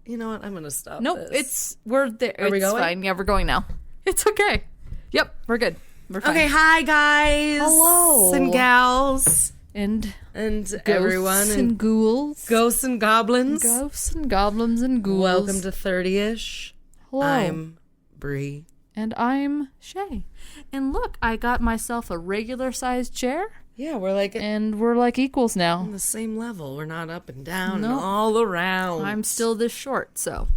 You know what? I'm gonna stop. Nope, this. we're there. Are we it's going? fine. Yeah, we're going now. It's okay. Yep, we're good. We're fine. Okay, hi guys. Hello. And gals. And Everyone. and ghouls. Ghosts and goblins. Ghosts and goblins and ghouls. Welcome to 30ish. Hello. I'm Brie. And I'm Shay. And look, I got myself a regular sized chair. Yeah, we're like And we're like equals now. on the same level. We're not up and down No. and all around. I'm still this short, so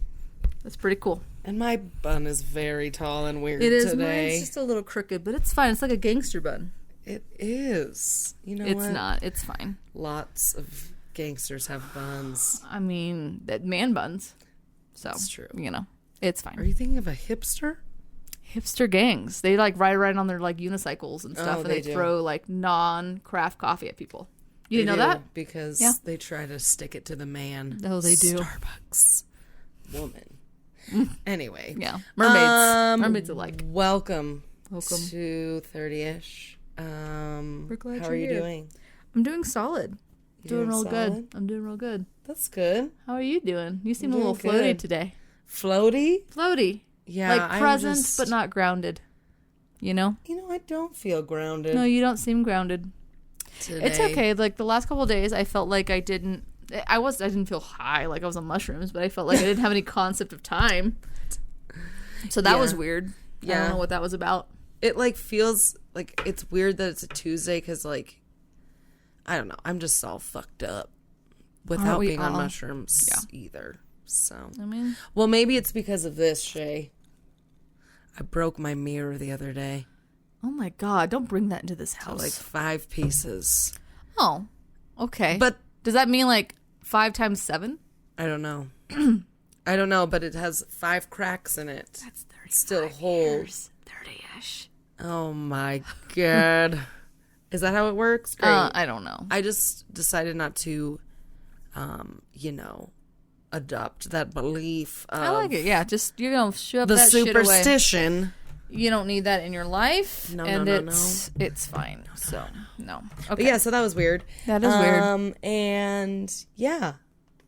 that's pretty cool. And my bun is very tall and weird It is. today. Mine's just a little crooked, but it's fine. It's like a gangster bun. It is. You know It's what? not. It's fine. Lots of gangsters have buns. I mean, that man buns. So, That's true. You know, it's fine. Are you thinking of a hipster? Hipster gangs. They like ride around on their like unicycles and stuff, Oh, and they they do. throw like non-craft coffee at people. You didn't know do, that? Because Yeah. they try to stick it to the man. Oh, they do. Starbucks woman. Anyway. Yeah, mermaids. Mermaids alike. Welcome Welcome. to 30ish. We're glad how you're are you here. doing? I'm doing solid. You Doing real solid? good. I'm doing real good. That's good. How are you doing? You seem a doing little floaty good. today. Floaty? Floaty. Yeah. Like I'm present, just- but not grounded. You know? You know, I don't feel grounded. No, you don't seem grounded. today. It's okay. Like the last couple of days, I felt like I didn't feel high, like I was on mushrooms, but I felt like I didn't have any concept of time. So that Yeah. was weird. I Yeah. don't know what that was about. It like feels like it's weird that it's a Tuesday because like I don't know, I'm just all fucked up without Aren't we being on all? mushrooms Yeah. either. So I mean, well, maybe it's because of this, Shay. I broke my mirror the other day. oh my God, don't bring that into this To house. like 5 pieces. Oh, okay. But does that mean like 5 times 7? I don't know. I don't know, but it has 5 cracks in it. That's 30. Still whole. 30-ish. Oh my god. Is that how it works? Great. I don't know. I just decided not to, adopt that belief of I like it. Yeah, just shove the that shit away. superstition. You don't need that in your life, No, and no, no, it's fine. So no. But Okay. yeah, so that was weird. That is weird. And yeah,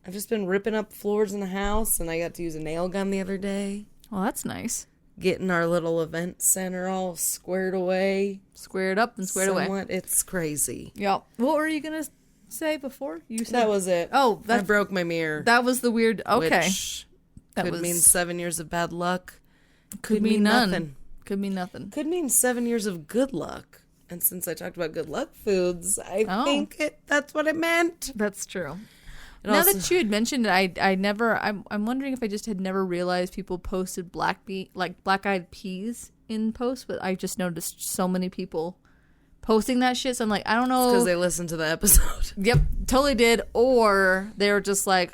I've just been ripping up floors in the house, and I got to use a nail gun the other day. Well, that's nice. Getting our little event center all squared away. Squared up and squared away. Somewhat. It's crazy. Yeah. What were you gonna say before? You said That was it. Oh, I broke my mirror. that was the weird. Okay, Which that could was mean 7 years of bad luck. could mean none. nothing. Could mean nothing. Could mean 7 years of good luck. And since I talked about good luck foods, I Oh. think that's what it meant. That's true. It Now also- that you had mentioned it, I'm wondering if I just had never realized people posted black-eyed peas in posts, but I just noticed so many people posting that shit. So I'm like, I don't know. because they listened to the episode. Yep, totally did. Or they were just like,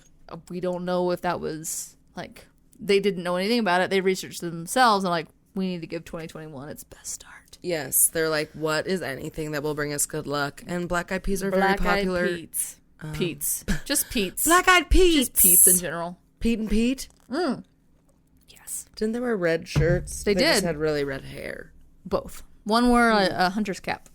we don't know if that was like they didn't know anything about it. They researched it themselves and like, we need to give 2021 its best start. Yes, they're like, what is anything that will bring us good luck? And black-eyed peas are very popular. Black-eyed Pete's. Pete's. Just Pete's. Black-eyed peas. Just Pete's in general. Pete and Pete? Yes. Didn't they wear red shirts? They just did. had really red hair. Both. One wore a hunter's cap.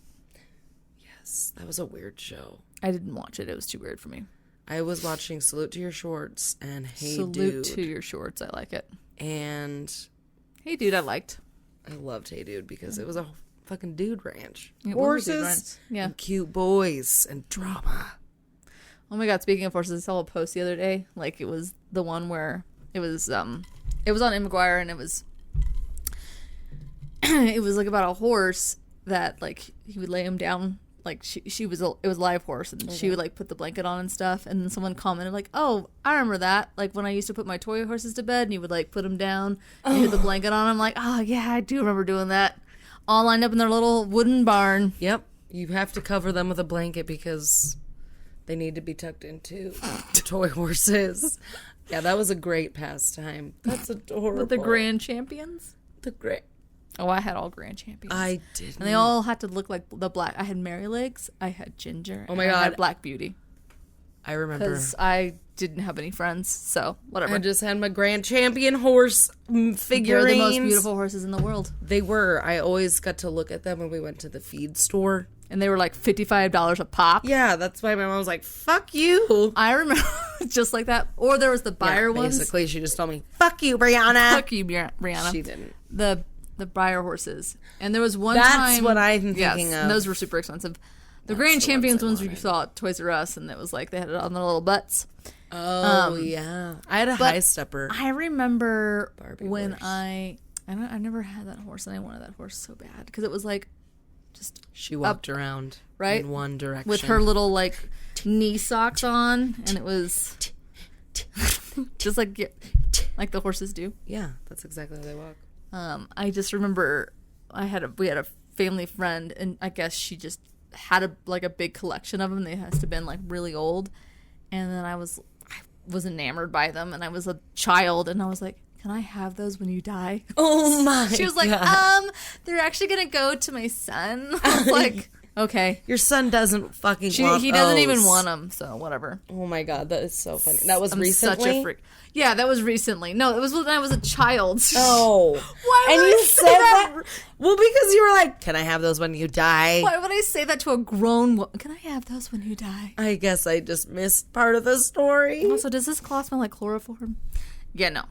Yes, that was a weird show. I didn't watch it. It was too weird for me. I was watching Salute to Your Shorts and Hey Salute Dude. to your shorts. I like it. And Hey Dude, I liked. I loved Hey Dude because it was a fucking dude ranch. It was a dude Horses ranch. Yeah. and cute boys and drama. Oh my God, speaking of horses, I saw a post the other day. Like, it was the one where it was on M. McGuire, and it was it was like about a horse that like he would lay him down. Like it was a live horse, and she would like put the blanket on and stuff. And then someone commented like, "Oh, I remember that. Like when I used to put my toy horses to bed, and you would like put them down and you put the blanket on." I'm like, "Oh yeah, I do remember doing that." All lined up in their little wooden barn. Yep. You have to cover them with a blanket because they need to be tucked into toy horses. Yeah, that was a great pastime. That's adorable. With the grand champions. The great. Oh, I had all grand champions. I did. And they all had to look like the black. I had Mary Legs, I had Ginger, Oh my and I God. had Black Beauty. I remember. Because I didn't have any friends, so whatever. I just had my Grand Champion horse figurines. They're the most beautiful horses in the world. They were. I always got to look at them when we went to the feed store. And they were like $55 a pop. Yeah, that's why my mom was like, fuck you. I remember just like that. Or there was the buyer ones. Basically, she just told me, fuck you, Brianna. Fuck you, Brianna. She didn't. The buyer horses. And there was one time. That's what I'm thinking of. And those were super expensive. The Grand Champions ones you saw at Toys R Us, and it was like they had it on their little butts. Oh, yeah. I had a high stepper. I remember Barbie when horse. I never had that horse, and I wanted that horse so bad because it was like just She walked around right? in one direction. with her little like knee socks on, and it was just like the horses do. Yeah, that's exactly how they walk. I just remember we had a family friend, and I guess she just had a big collection of them. They has to have been like really old, and then I was enamored by them, and I was a child, and I was like, can I have those when you die? Oh my She was like, God. They're actually gonna go to my son. I was like, okay. Your son doesn't fucking want He doesn't those. even want them, so whatever. Oh my God, that is so funny. That was I'm recently? such a freak. Yeah, that was recently. No, it was when I was a child. Oh. Why would And I you say said that? Well, because you were like, can I have those when you die? Why would I say that to a grown woman? Can I have those when you die? I guess I just missed part of the story. Also, does this cloth smell like chloroform? Yeah, no.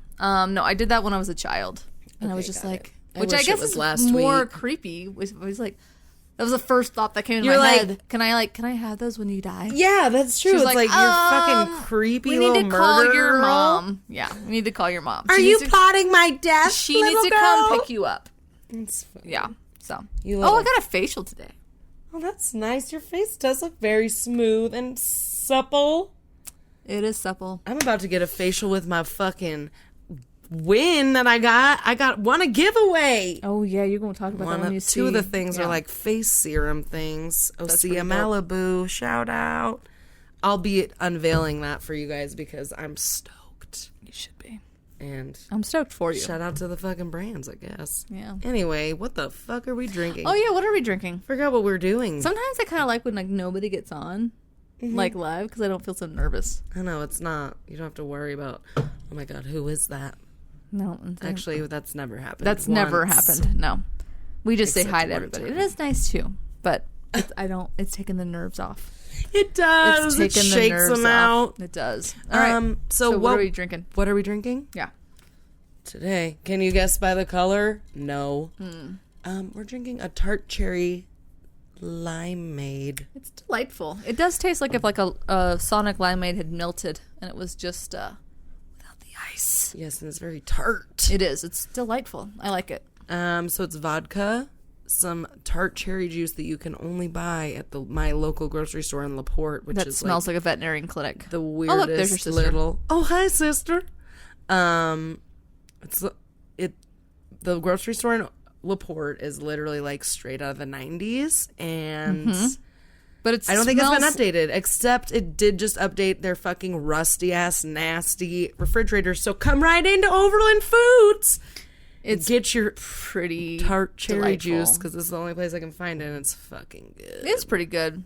No, I did that when I was a child. And I was just got like, it. which I wish guess it was is last more week. creepy. Was like, that was the first thought that came in You're my like- head. Can I have those when you die? Yeah, that's true. She was It's like, you're fucking creepy We little need to call murderer your girl. mom. Yeah, we need to call your mom. Are She you needs to- plotting my death, She little needs to girl? come pick you up. That's funny. Yeah. So. You Oh, little- I got a facial today. Oh, that's nice. Your face does look very smooth and supple. It is supple. I'm about to get a facial with my fucking win that I got. I won a giveaway. Oh yeah, you're gonna talk about that when you see. Two of the things Yeah. are like face serum things. That's Osea pretty Malibu, shout out. I'll be unveiling that for you guys because I'm stoked. You should be. And I'm stoked for you. shout out to the fucking brands, I guess. Yeah. Anyway, what the fuck are we drinking? Oh yeah, what are we drinking? Forgot what we're doing. Sometimes I kind of like when like nobody gets on, like live, because I don't feel so nervous. I know it's not. You don't have to worry about. Oh my god, who is that? No, Actually, that's never happened. that's never once. happened. No, we just say Except hi to one everybody. time. It is nice too, but it's taking the nerves off. It does. It's It taking the shakes nerves them off. out. It does. All right. So what are we drinking? What are we drinking Yeah. today? Can you guess by the color? No. We're drinking a tart cherry limeade. It's delightful. It does taste like if like a Sonic limeade had melted and it was just without the ice. Yes, and it's very tart. It is. It's delightful. I like it. So it's vodka, some tart cherry juice that you can only buy at my local grocery store in LaPorte, which That is smells like a veterinary clinic. the Oh, weirdest look, there's your sister. little. Oh, hi, sister. The grocery store in LaPorte is literally like straight out of the 90s, and But it's I don't think it's been updated, except it did just update their fucking rusty ass nasty refrigerator. So come right into Overland Foods. It's Get your pretty tart cherry delightful. juice because this is the only place I can find it, and it's fucking good. It's pretty good.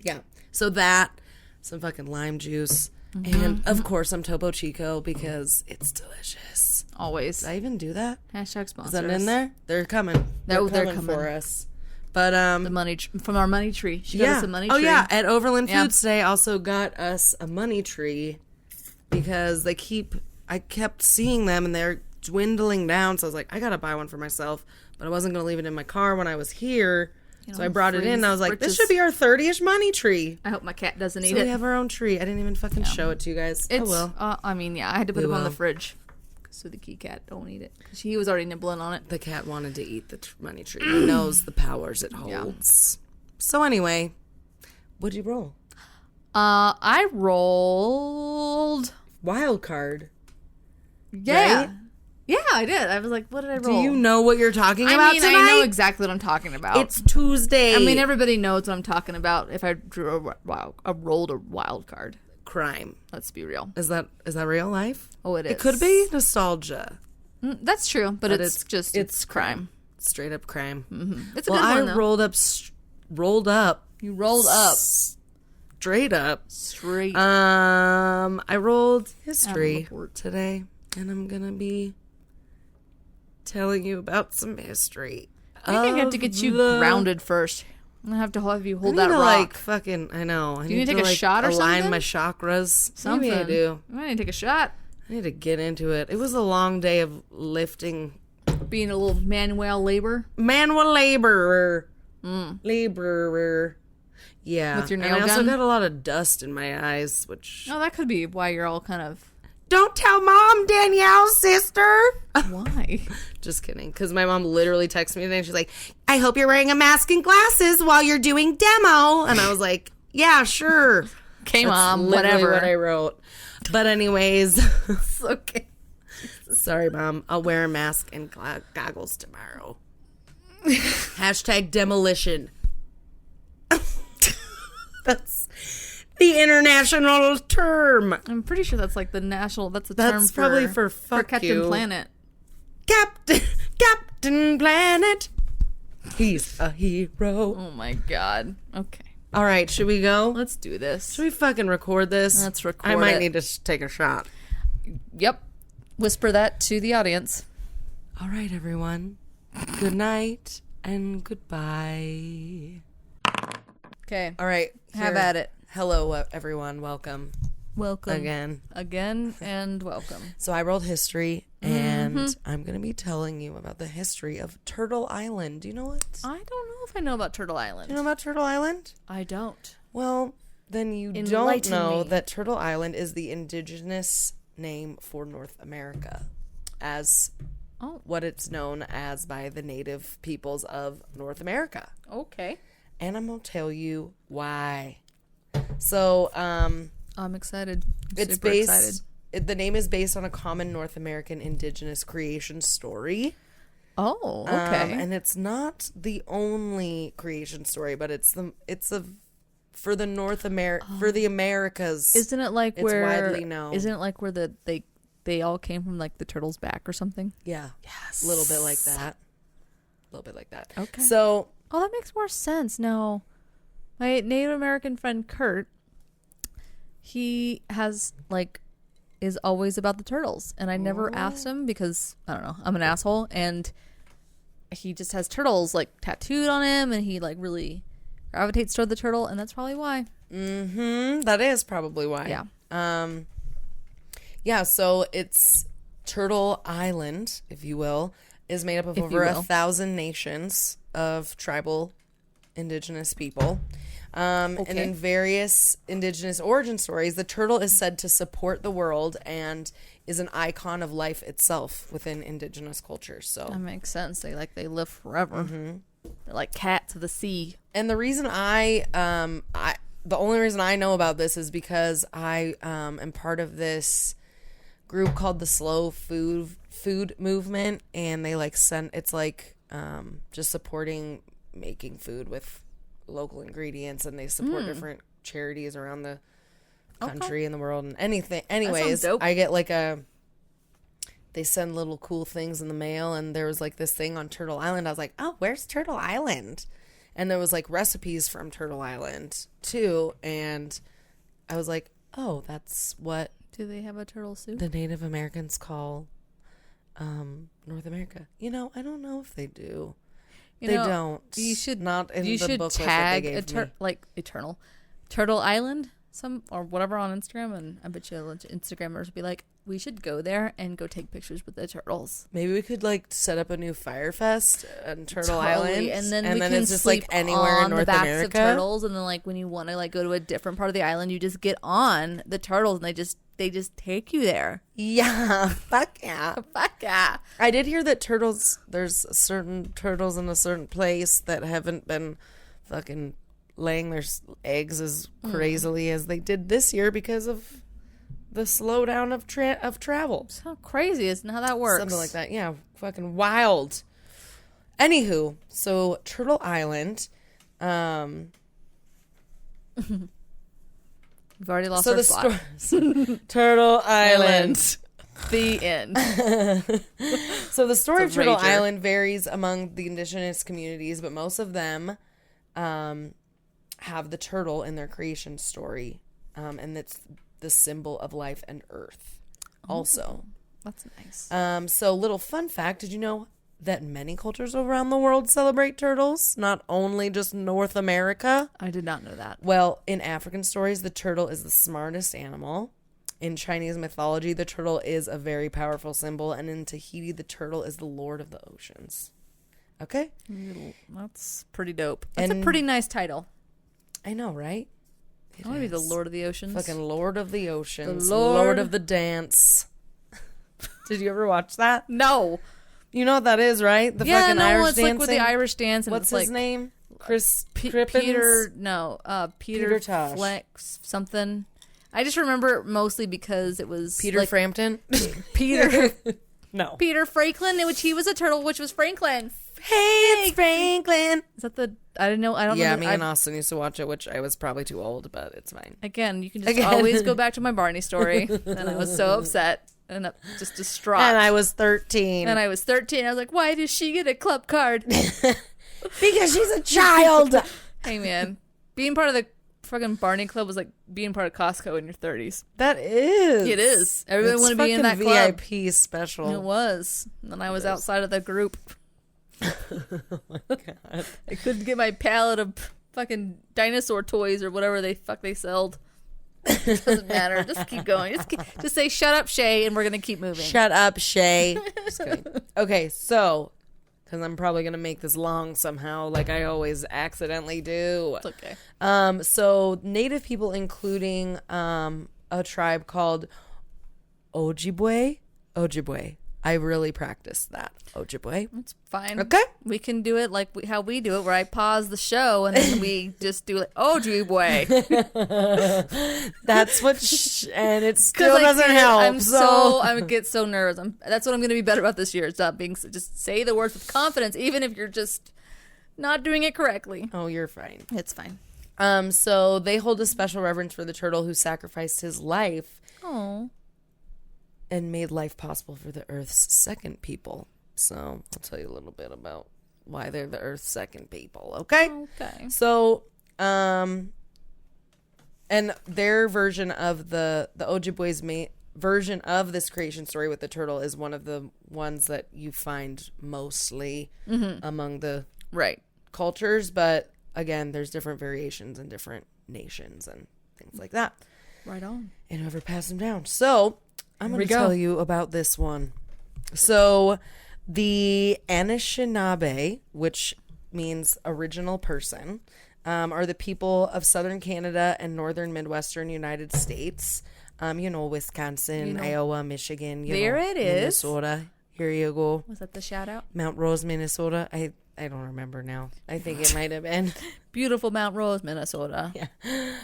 Yeah. So that, some fucking lime juice, and of course some Topo Chico because it's delicious. Always. Did I even do that? Hashtag sponsors. Is that in there? They're coming. No, they're coming coming. for us. But The money from our money tree. She got us a money Oh tree. yeah, at Overland Yeah. Foods today also got us a money tree because I kept seeing them and they're dwindling down. So I was like, I gotta buy one for myself, but I wasn't gonna leave it in my car when I was here. So I brought it in. And I was like, this should be our 30ish money tree. I hope my cat doesn't eat So we it. have our own tree. I didn't even fucking show it to you guys. It's, oh well. I mean, yeah, I had to put We it on the will. fridge so the key cat don't eat it. 'Cause he was already nibbling on it. The cat wanted to eat the money tree. He knows the powers it holds. So anyway, what'd you roll? I rolled. Wild card. Yeah. Right? Yeah, I did. I was like, what did I roll? Do you know what you're talking I about mean, tonight? I know exactly what I'm talking about. It's Tuesday. I mean, everybody knows what I'm talking about. If I rolled a wild card, crime. let's be real. Is that real life? Oh, it is. It could be nostalgia. That's true, but it's crime. Straight up crime. Mm-hmm. It's a Well, good one, I though. rolled up. You rolled up. straight up. I rolled history today, and I'm gonna be telling you about some history. I think I have to get you grounded first. I'm gonna have to have you hold that rock. Like fucking, I know. Do you need to take a shot or align something? my chakras. Something. Maybe I do. I need to take a shot. I need to get into it. It was a long day of lifting. Being a little manual labor. Manual laborer. Laborer. Yeah. With your nail and I also gun? got a lot of dust in my eyes, which... Oh, that could be why you're all kind of... Don't tell Mom, Danielle's sister. Why? Just kidding. Because my mom literally texted me today and she's like, I hope you're wearing a mask and glasses while you're doing demo. And I was like, yeah, sure. Okay, That's Mom, literally whatever. what I wrote. But anyways... It's okay. Sorry, Mom. I'll wear a mask and goggles tomorrow. Hashtag demolition. That's the international term. I'm pretty sure that's like the national... That's a That's term probably for fuck Captain you. Planet. Captain Planet. He's a hero. Oh my god. Okay. All right, should we go? Let's do this. Should we fucking record this? Let's record I might it. need to take a shot. Yep. Whisper that to the audience. All right, everyone. Good night and goodbye. Okay. All right. Have here. at it. Hello, everyone. Welcome Welcome. again. And welcome. So I rolled history, and I'm going to be telling you about the history of Turtle Island. Do you know it? I don't know if I know about Turtle Island. Do you know about Turtle Island? I don't. Well, then you don't Enlighten know me. that Turtle Island is the indigenous name for North America, as what it's known as by the native peoples of North America. Okay. And I'm going to tell you why. So, I'm excited. it's Super based. excited. The name is based on a common North American indigenous creation story. Oh, okay. And it's not the only creation story, but it's for the for the Americas. Isn't it like it's where widely known. Isn't it like where they all came from like the turtle's back or something? Yeah. Yes. A little bit like that. Okay. So, Oh, that makes more sense. No. My Native American friend Kurt, he has is always about the turtles, and I never asked him because I don't know, I'm an asshole, and he just has turtles tattooed on him, and he really gravitates toward the turtle, and that's probably why. that is probably why. Yeah. Yeah, so it's Turtle Island, if you will, is made up of over 1,000 nations of tribal indigenous people. And in various indigenous origin stories, the turtle is said to support the world and is an icon of life itself within indigenous cultures. So That makes sense. They live forever. They're like cats of the sea. and the reason the only reason I know about this is because I am part of this group called the Slow Food Movement, and they just supporting making food with local ingredients, and they support different charities around the country and the world and anything. Anyways, dope. I get they send little cool things in the mail, and there was this thing on Turtle Island. I was like, oh, where's Turtle Island? And there was recipes from Turtle Island too, and I was like, oh, that's what Do they have a turtle soup? the Native Americans call North America. I don't know if they do. They don't. You should not in you the should booklet tag that they gave me. Eternal Turtle Island or whatever on Instagram, and I bet you a bunch of Instagrammers would be like, we should go there and go take pictures with the turtles. Maybe we could set up a new Fire Fest on Turtle Totally. Island, and then we can it's just sleep anywhere on in North the backs America. of turtles, and then when you want to go to a different part of the island, you just get on the turtles, and they just take you there. Yeah, fuck yeah. Fuck yeah. I did hear that there's certain turtles in a certain place that haven't been fucking laying their eggs as crazily as they did this year because of the slowdown of travel. So crazy isn't how that works. Something like that. Yeah, fucking wild. Anywho, so Turtle Island. We've already lost our spot. Turtle Island. The end. So the story of It's a Turtle rager. Island varies among the indigenous communities, but most of them have the turtle in their creation story. And it's the symbol of life and earth also. That's nice. So little fun fact, did you know that many cultures around the world celebrate turtles? Not only just North America. I did not know that. Well, in African stories, the turtle is the smartest animal. In Chinese mythology, the turtle is a very powerful symbol. And in Tahiti, the turtle is the lord of the oceans. Okay? That's pretty dope. That's a pretty nice title. I know, right? I want to be the Lord of the Oceans. Fucking Lord of the Oceans. The Lord of the Dance. Did you ever watch that? No. You know what that is, right? The fucking Irish it's dancing. like with the Irish dance. And What's it's his name? Chris Peter, Crippins? Peter Tosh. Flex something. I just remember it mostly because it was Peter Frampton? Peter No. Peter Franklin, which he was a turtle, which was Franklin. Hey, it's Franklin. Is that the? I didn't know. I don't know. Yeah, me and Austin used to watch it, which I was probably too old, but it's fine. Again, you can just always go back to my Barney story. And I was so upset and just distraught. And I was 13. I was 13. I was like, why does she get a club card? Because she's a child. Hey, man. Being part of the fucking Barney Club was like being part of Costco in your 30s. That is. It is. Everyone wanted to be in that club. VIP special. It was. And then I was outside of the group. Oh my God. I couldn't get my pallet of fucking dinosaur toys or whatever they sold. It doesn't matter. Just keep going. Just say, shut up, Shay, and we're going to keep moving. Shut up, Shay. Just kidding. Okay, so, because I'm probably going to make this long somehow, like I always accidentally do. It's okay. So, Native people, including a tribe called Ojibwe. I really practiced that. Ojibwe. It's fine. Okay. We can do it like how we do it, where I pause the show and then we just do like, oh, Ojibwe. That's what, and it still doesn't help. I get so nervous. That's what I'm going to be better about this year. Stop being, just say the words with confidence, even if you're just not doing it correctly. Oh, you're fine. It's fine. So they hold a special reverence for the turtle who sacrificed his life. Oh. And made life possible for the Earth's second people. So I'll tell you a little bit about why they're the Earth's second people. Okay. Okay. So, and their version of the Ojibwe's version of this creation story with the turtle is one of the ones that you find mostly among the cultures. But again, there's different variations in different nations and things like that. Right on. And whoever passed them down. So I'm going to tell you about this one. So the Anishinaabe, which means original person, are the people of southern Canada and northern Midwestern United States. Wisconsin, Iowa, Michigan. There it is. Minnesota. Here you go. Was that the shout out? Mount Rose, Minnesota. I don't remember now. I think it might have been. Beautiful Mount Rose, Minnesota. Yeah.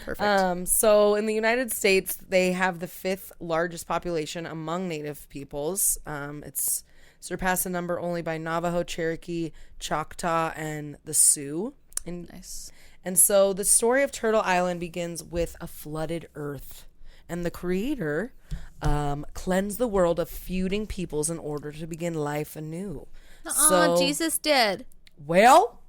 Perfect. So in the United States, they have the 5th largest population among Native peoples. It's surpassed in number only by Navajo, Cherokee, Choctaw, and the Sioux. Nice. And so the story of Turtle Island begins with a flooded earth. And the creator cleansed the world of feuding peoples in order to begin life anew. So, Jesus did. Well,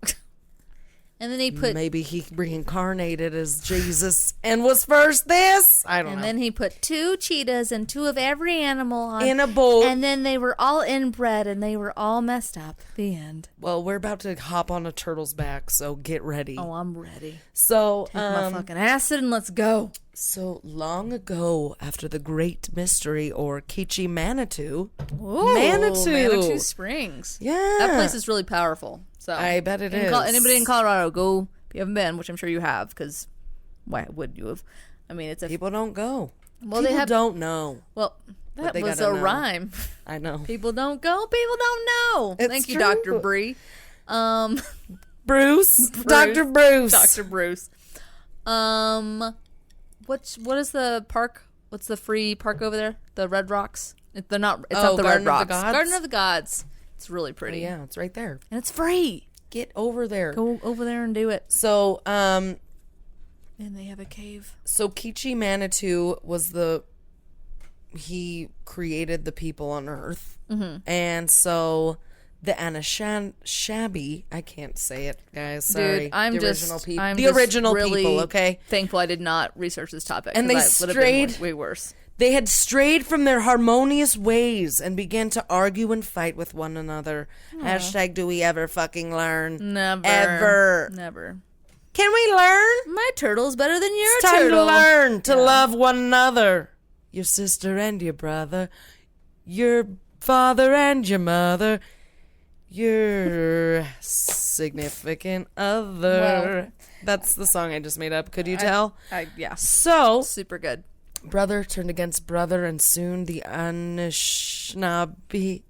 and then he put maybe he reincarnated as Jesus and was first this. I don't know. And then he put 2 cheetahs and 2 of every animal in a boat. And then they were all inbred and they were all messed up. The end. Well, we're about to hop on a turtle's back, so get ready. Oh, I'm ready. So, take my fucking acid and let's go. So long ago, after the Great Mystery, or Kichi Manitou. Ooh, Manitou Springs. Yeah. That place is really powerful. So I bet it is. Anybody in Colorado, go. If you haven't been, which I'm sure you have, because why would you have? I mean, people don't go. Well, people don't know. Well, that was a rhyme. I know. People don't go. People don't know. Thank you, true. Dr. Brie. Bruce. Dr. Bruce. Dr. Bruce. What is the park? What's the free park over there? The Red Rocks. They're not. It's not the Garden Red Rocks. Of the Gods? Garden of the Gods. It's really pretty. Oh, yeah, it's right there, and it's free. Get over there. Go over there and do it. So, and they have a cave. So Kichi Manitou was he created the people on Earth, and so the Anishinaabe. I can't say it, guys. Sorry. Dude, I'm the just original people. I'm The just original really people, okay? thankful I did not research this topic. And 'cause they that would have been strayed- way worse. They had strayed from their harmonious ways and began to argue and fight with one another. Hashtag do we ever fucking learn? Never. Ever. Never. Can we learn? My turtle's better than your It's time turtle. to learn to love one another. Your sister and your brother. Your father and your mother. Your significant other. Well, That's the song I just made up. Could you tell? Yeah. So, Super good. brother turned against brother, and Soon the Anishinaabe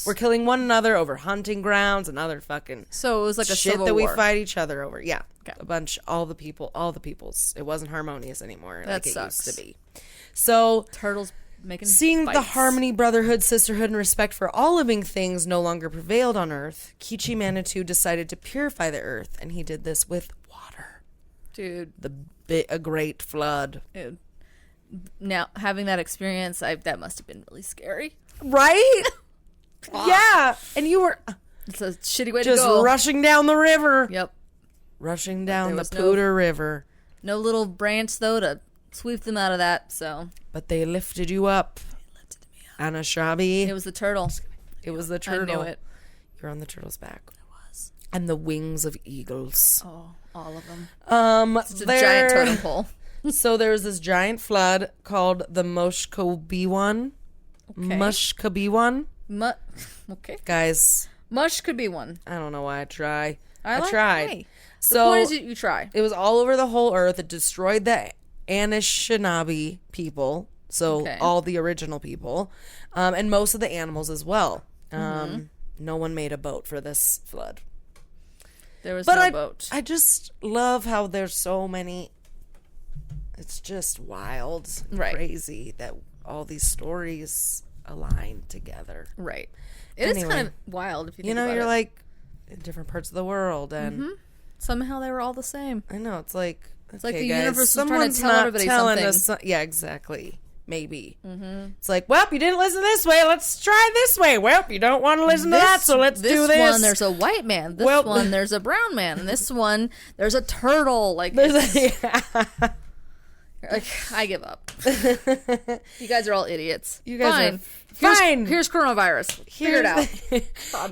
were killing one another over hunting grounds and other fucking So it was like a shit civil that we war. fight each other over. Yeah. Okay. A bunch, all the peoples. It wasn't harmonious anymore That like sucks. it used to be. So, Turtles making seeing the fights. harmony, brotherhood, sisterhood, and respect for all living things no longer prevailed on Earth, Kichi Manitou decided to purify the Earth, and he did this with water. Dude. A great flood. Dude. Now, having that experience, that must have been really scary. Right? Yeah. And you were It's a shitty way to just go. rushing down the river. Yep. Rushing down There the was Pooter River. No little branch, though, to sweep them out of that, so. But they lifted you up. Anishinaabe. It was the turtle. It was the turtle. I knew it. You're on the turtle's back. I was. And the wings of eagles. Oh, all of them. It's It's a giant totem pole. So there was this giant flood called the Mushkabiwan. Okay. Mushkabiwan. Okay. Guys, Mush could be one. I don't know why I try. I like- tried. hey, So the point is you try. it was all over the whole earth. It destroyed the Anishinaabe people. So Okay. all the original people. And most of the animals as well. No one made a boat for this flood. There was But no boat. I just love how there's so many. It's just wild, and Right. crazy that all these stories align together. Right. It is Anyway. kind of wild if you think You know, about you're it. like in different parts of the world, and Somehow they were all the same. I know it's like like okay, the guys, universe was trying to someone's tell not everybody telling something. us. Yeah, exactly. Maybe it's like, well, you didn't listen this way. Let's try this way. Well, you don't want to listen to that, so let's do this. This one, there's a white man. This Well- one, there's a brown man. And this one, there's a turtle. Like, like I give up. You guys are all idiots. You guys fine. are fine. Here's coronavirus. Figure it out.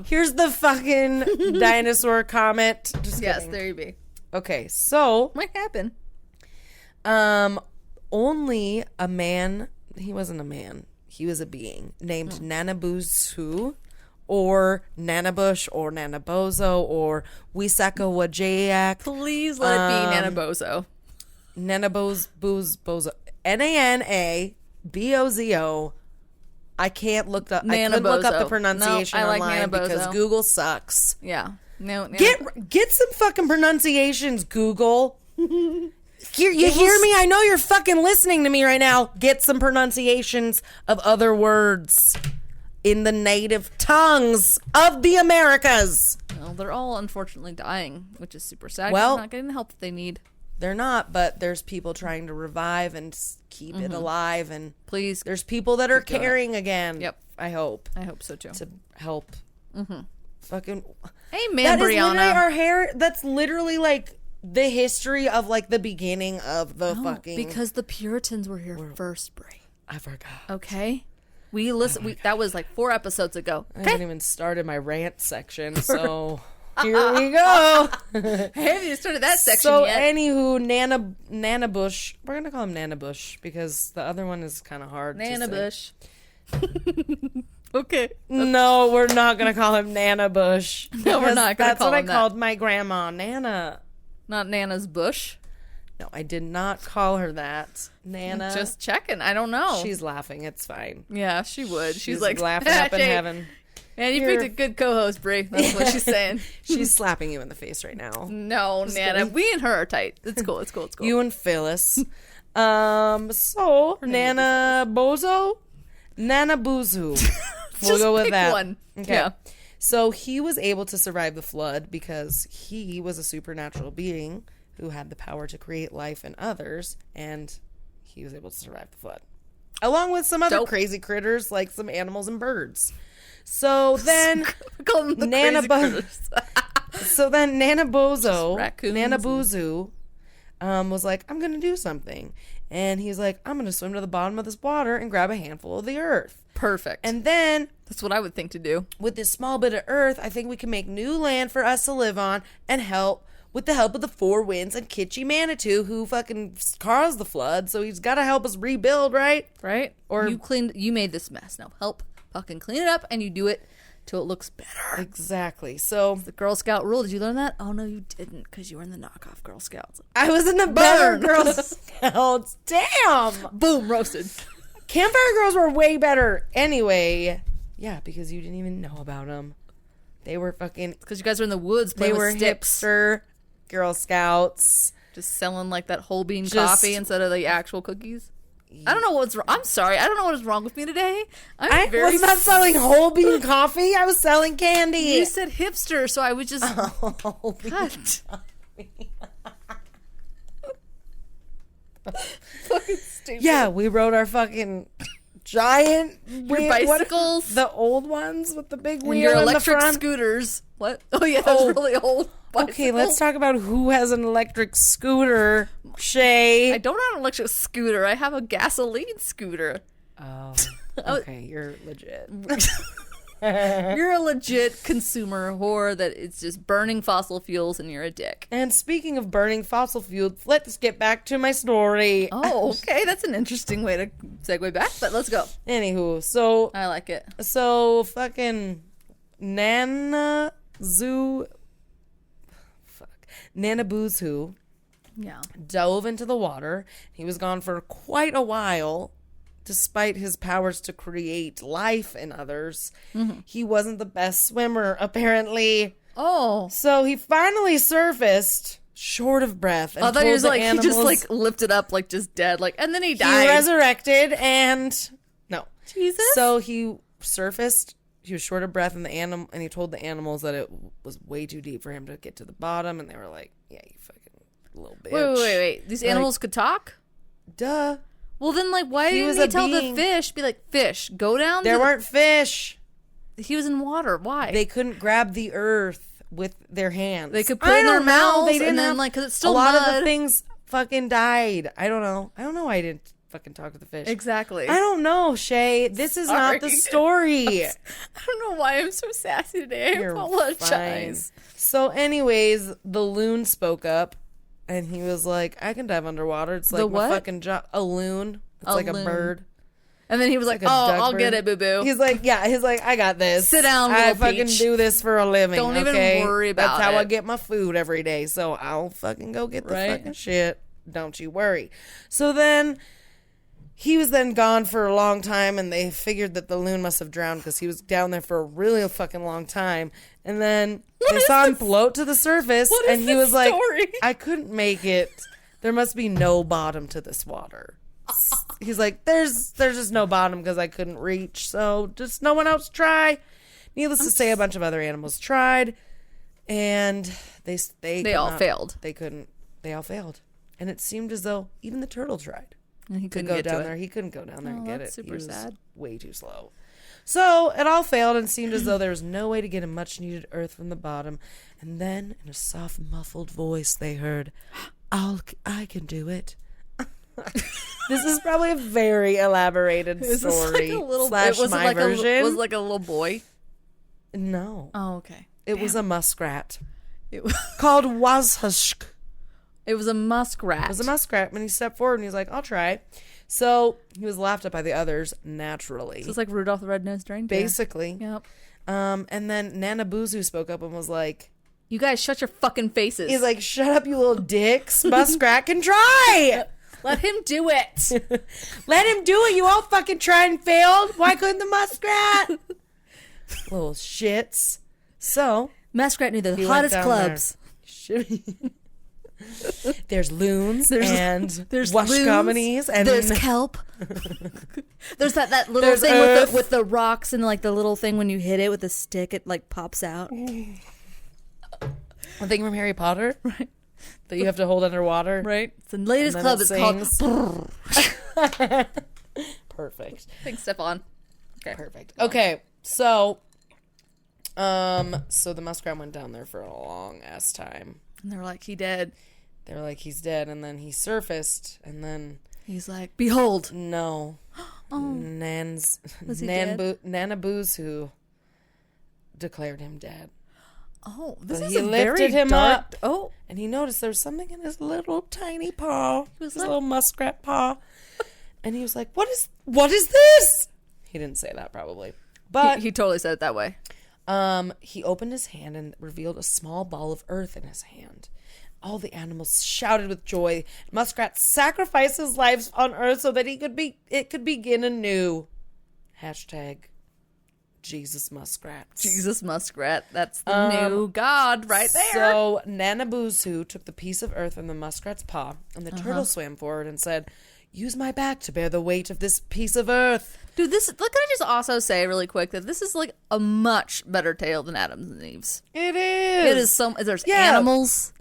Here's the fucking dinosaur comet. Just Yes, kidding. there you be. Okay, so Might happen. only a man. He wasn't a man. He was a being named Nanabusu, or Nanabush, or Nanabozo, or Wisakawajayak. Please let it be Nanabozo. Bozo. Nanabozo. I can't look up. I could look up the Nanabozo. pronunciation No, I like online because Nanabozo. Google sucks. Yeah. No. Get some fucking pronunciations, Google. You hear me? I know you're fucking listening to me right now. Get some pronunciations of other words in the native tongues of the Americas. Well, they're all unfortunately dying, which is super sad. Well- They're not getting the help that they need. They're not, but there's people trying to revive and keep it alive, and Please. there's people that are doing it. caring again. Yep. I hope I hope so too. to help. Fucking. Amen, That is literally Brianna. our hair. That's literally like the history of like the beginning of the No, fucking. because the Puritans were here first, Brie. I forgot. Okay, we listen. That was like 4 episobush ago. I Okay, haven't even started my rant section, so here we go. I haven't even started that section So, yet. anywho, Nanabush. We're gonna call him Nanabush because the other one is kind of hard. to say. Nanabush. Okay. No, we're not gonna call him Nanabush. No, we're not gonna That's call what him I that. called my grandma, Nana. Not Nana's bush. No, I did not call her that, Nana. Just checking. I don't know. She's laughing. It's fine. yeah, she would. She's like laughing up in Shay, heaven. Man, you Here. picked a good co-host, Brie. That's what she's saying. She's slapping you in the face right now. No, Nana. kidding. We and her are tight. It's cool. It's cool. It's cool. You and Phyllis. So Nana Bozo, Nana Buzu. We'll Just go with pick that. one. Okay. Yeah. So he was able to survive the flood because he was a supernatural being who had the power to create life in others, and he was able to survive the flood. along with some other Dope. crazy critters like some animals and birds. So then Call them the Nana crazy critters. So then Nana raccoons Buzu was like, I'm going to do something. And he's like, I'm going to swim to the bottom of this water and grab a handful of the earth. Perfect. And then that's what I would think to do. with this small bit of earth, I think we can make new land for us to live on and help with the help of the four winds and Kitschy Manitou who fucking caused the flood. So he's got to help us rebuild, right? Right? Or you made this mess. Now help fucking clean it up, and you do it till it looks better. Exactly. So The Girl Scout rule. Did you learn that? Oh no, you didn't, because you were in the knockoff Girl Scouts. I was in the better Girl Scouts. Damn. Boom, roasted. Campfire Girls were way better. Anyway, yeah, because you didn't even know about them. They were fucking. Because you guys were in the woods They playing were with sticks. hipster Girl Scouts. Just selling like that whole bean Just- coffee instead of the actual cookies. I don't know what's wrong. I'm sorry. I don't know what is wrong with me today. I was not selling whole bean coffee. I was selling candy. You said hipster, so I was just. Whole bean God. coffee. Fucking stupid. Yeah, we rode our fucking giant bicycles? the old ones with the big And wheel your in the electric front. scooters. What? Oh yeah, that's Oh. really old. Okay, let's bicycle. talk about who has an electric scooter. Shay. I don't have an electric scooter. I have a gasoline scooter. Oh, okay, you're legit. You're a legit consumer whore that it's just burning fossil fuels, and you're a dick. And speaking of burning fossil fuels, let's get back to my story. Oh, okay. That's an interesting way to segue back, but let's go. Anywho, so I like it. fucking Nana Buzu Yeah. dove into the water. He was gone for quite a while, despite his powers to create life in others. He wasn't the best swimmer, apparently. Oh. So he finally surfaced, short of breath. And I thought he told was the like, he just animals like lifted up, like just dead. Like, and then he he died. resurrected and no. Jesus. So he surfaced. He was short of breath, and he told the animals that it was way too deep for him to get to the bottom, and they were like, "Yeah, you fucking little bitch." Wait. These animals could talk? Duh. Well, then, like, why He was didn't he a tell being. the fish, be like, fish, go down? There weren't fish. He was in water. Why? They couldn't grab the earth with their hands. They could put it in their don't know. mouths, They didn't and then, have- like, 'cause it's still a lot of mud. the things fucking died. I don't know. why I didn't fucking talk to the fish. Exactly. I don't know, Shay. This is not the Sorry. story. I don't know why I'm so sassy today. I You're apologize. fine. So, anyways, the loon spoke up, and he was like, "I can dive underwater. It's like The my what? fucking job." A loon. It's A like a loon. bird. And then he was like, Like a oh, duck I'll bird. get it, boo-boo. He's like, yeah. He's like, I got this. Sit down, I little fucking peach. do this for a living. Don't even okay? worry about That's how I it. get my food every day. So I'll fucking go get the Right. fucking shit. Don't you worry. So then he was then gone for a long time, and they figured that the loon must have drowned because he was down there for a really fucking long time. And then they is saw him this- float to the surface, What is and he this was like, story? I couldn't make it. There must be no bottom to this water. He's like, there's just no bottom because I couldn't reach. So just no one else try. Needless to say, a bunch of other animals tried, and they could all not- failed. They couldn't. They all failed, and it seemed as though even the turtle tried And he to couldn't go get down to there. it. He couldn't go down there and Oh, get that's it. super He was sad. way too slow. So it all failed, and seemed as though there was no way to get a much needed earth from the bottom. And then, in a soft, muffled voice, they heard, I can do it." This is probably a very elaborated Is this story. like a little slash was my it like version. was it like a little boy? No, Oh, okay. it was a muskrat It was, called Wazhushk. it was a muskrat. It was a muskrat. When he stepped forward and he was like, "I'll try." So he was laughed at by the others naturally. So it's like Rudolph the Red-Nosed Reindeer. Basically. Yep. And then Nana Buzu spoke up and was like, You guys shut your fucking faces. he's like, "Shut up, you little dicks. Muskrat can try. Let him do it. Let him do it. You all fucking tried and failed. Why couldn't the muskrat?" Little shits. So Muskrat knew the he went hottest down clubs. there. There's loons and There's wash loons, comedies and there's kelp. There's that little There's thing earth. with the rocks and like the little thing when you hit it with a stick, it like pops out. the thing from Harry Potter Right. that you have to hold underwater. Right. It's the latest And club then is it called. sings. Perfect. Thanks, Stefan. Okay. Perfect. Okay, so the muskrat went down there for a long ass time. And they were like, he dead. They were like, he's dead, and then he surfaced, and then He's like, behold. no, Oh. Was he dead? Nana Boozu declared him dead. Oh, this But is he a lifted very him dark. up. Oh, And he noticed there was something in his little tiny paw. was His like- little muskrat paw. And he was like, what is this? He didn't say that probably. But he totally said it that way. he opened his hand and revealed a small ball of earth in his hand. All the animals shouted with joy. Muskrat sacrificed his life on earth so that it could begin anew. Hashtag Jesus Muskrat. Jesus Muskrat. That's the new god right there. So Nana Boozu took the piece of earth from the muskrat's paw, and the turtle swam forward and said, use my back to bear the weight of this piece of earth. Dude, can I just also say really quick that this is like a much better tale than Adam's and Eve's. It is. It is there's Yeah. animals.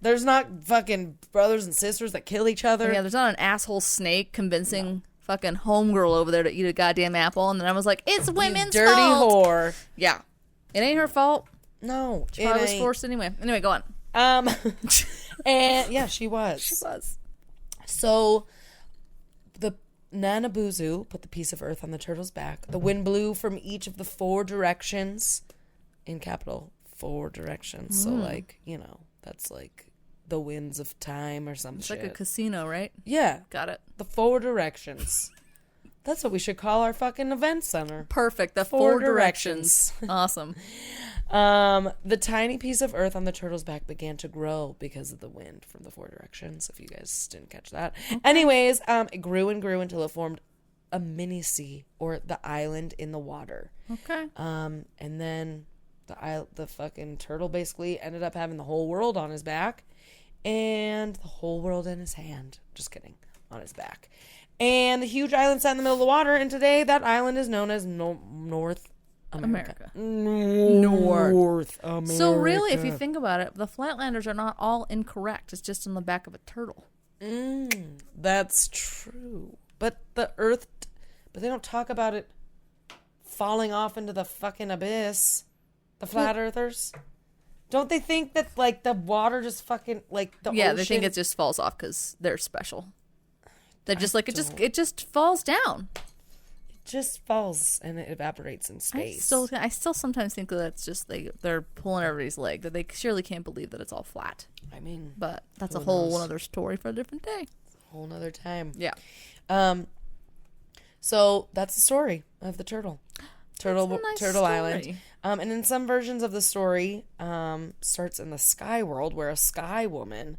There's not fucking brothers and sisters that kill each other. Yeah, there's not an asshole snake convincing fucking homegirl over there to eat a goddamn apple, and then I was like, it's women's dirty fault. whore. Yeah. It ain't her fault. No, She probably was forced anyway. Anyway, go on. And yeah, she was. She was. So the Nana Boozu put the piece of earth on the turtle's back. The wind blew from each of the 4 directions, in capital 4 directions. So like, that's like the winds of time or some It's shit. like a casino, right? Yeah, Got it. the 4 directions. That's what we should call our fucking event center. Perfect. The 4 directions. Awesome. The tiny piece of earth on the turtle's back began to grow because of the wind from the 4 directions, if you guys didn't catch that. Okay. Anyways, it grew and grew until it formed a mini sea, or the island in the water. Okay. And then the fucking turtle basically ended up having the whole world on his back and the whole world in his hand. Just kidding. On his back. And the huge island sat in the middle of the water, and today that island is known as North America. North America. So really, if you think about it, the Flatlanders are not all incorrect. It's just on the back of a turtle. That's true. But they don't talk about it falling off into the fucking abyss. The flat earthers. Don't they think that like the water just fucking like the ocean? They think it just falls off because they're special. They're just like it just falls down. It just falls and it evaporates in space. I still sometimes think that that's just they're pulling everybody's leg. That they surely can't believe that it's all flat. I mean, but that's a whole other story for a different day. Whole nother time. Yeah. So that's the story of the turtle. Turtle story. Island. And in some versions of the story, starts in the sky world where a sky woman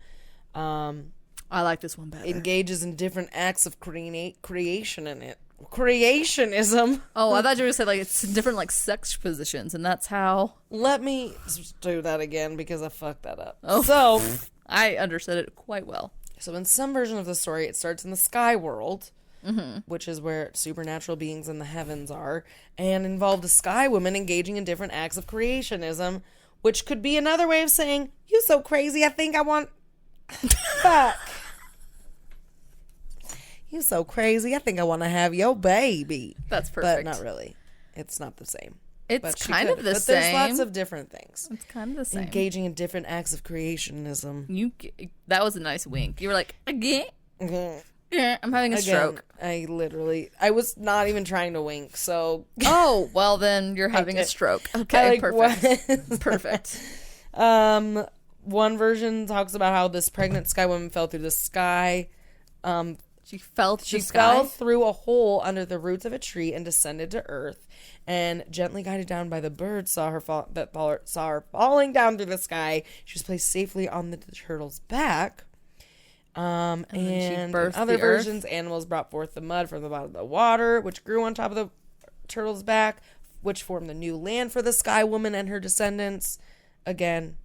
I like this one better. engages in different acts of creation in it. Creationism. Oh, I thought you were going to say like it's different like sex positions, and that's how. Let me do that again because I fucked that up. Oh. So I understood it quite well. So in some version of the story, it starts in the sky world, which is where supernatural beings in the heavens are, and involved a sky woman engaging in different acts of creationism, which could be another way of saying, you so crazy, I think I want... Fuck. You so crazy, I think I want to have your baby. That's perfect. But not really. It's not the same. It's kind of the same. But there's lots of different things. It's kind of the same. Engaging in different acts of creationism. That was a nice wink. You were like, again? Mhm. Yeah, I'm having a stroke. I was not even trying to wink, so. Oh, well then you're having a stroke. Okay, perfect. Perfect. One version talks about how this pregnant sky woman fell through the sky. She fell through a hole under the roots of a tree and descended to earth. And gently guided down by the birds, saw her falling down through the sky. She was placed safely on the turtle's back. And in other versions, animals brought forth the mud from the bottom of the water, which grew on top of the turtle's back, which formed the new land for the sky woman and her descendants. Again,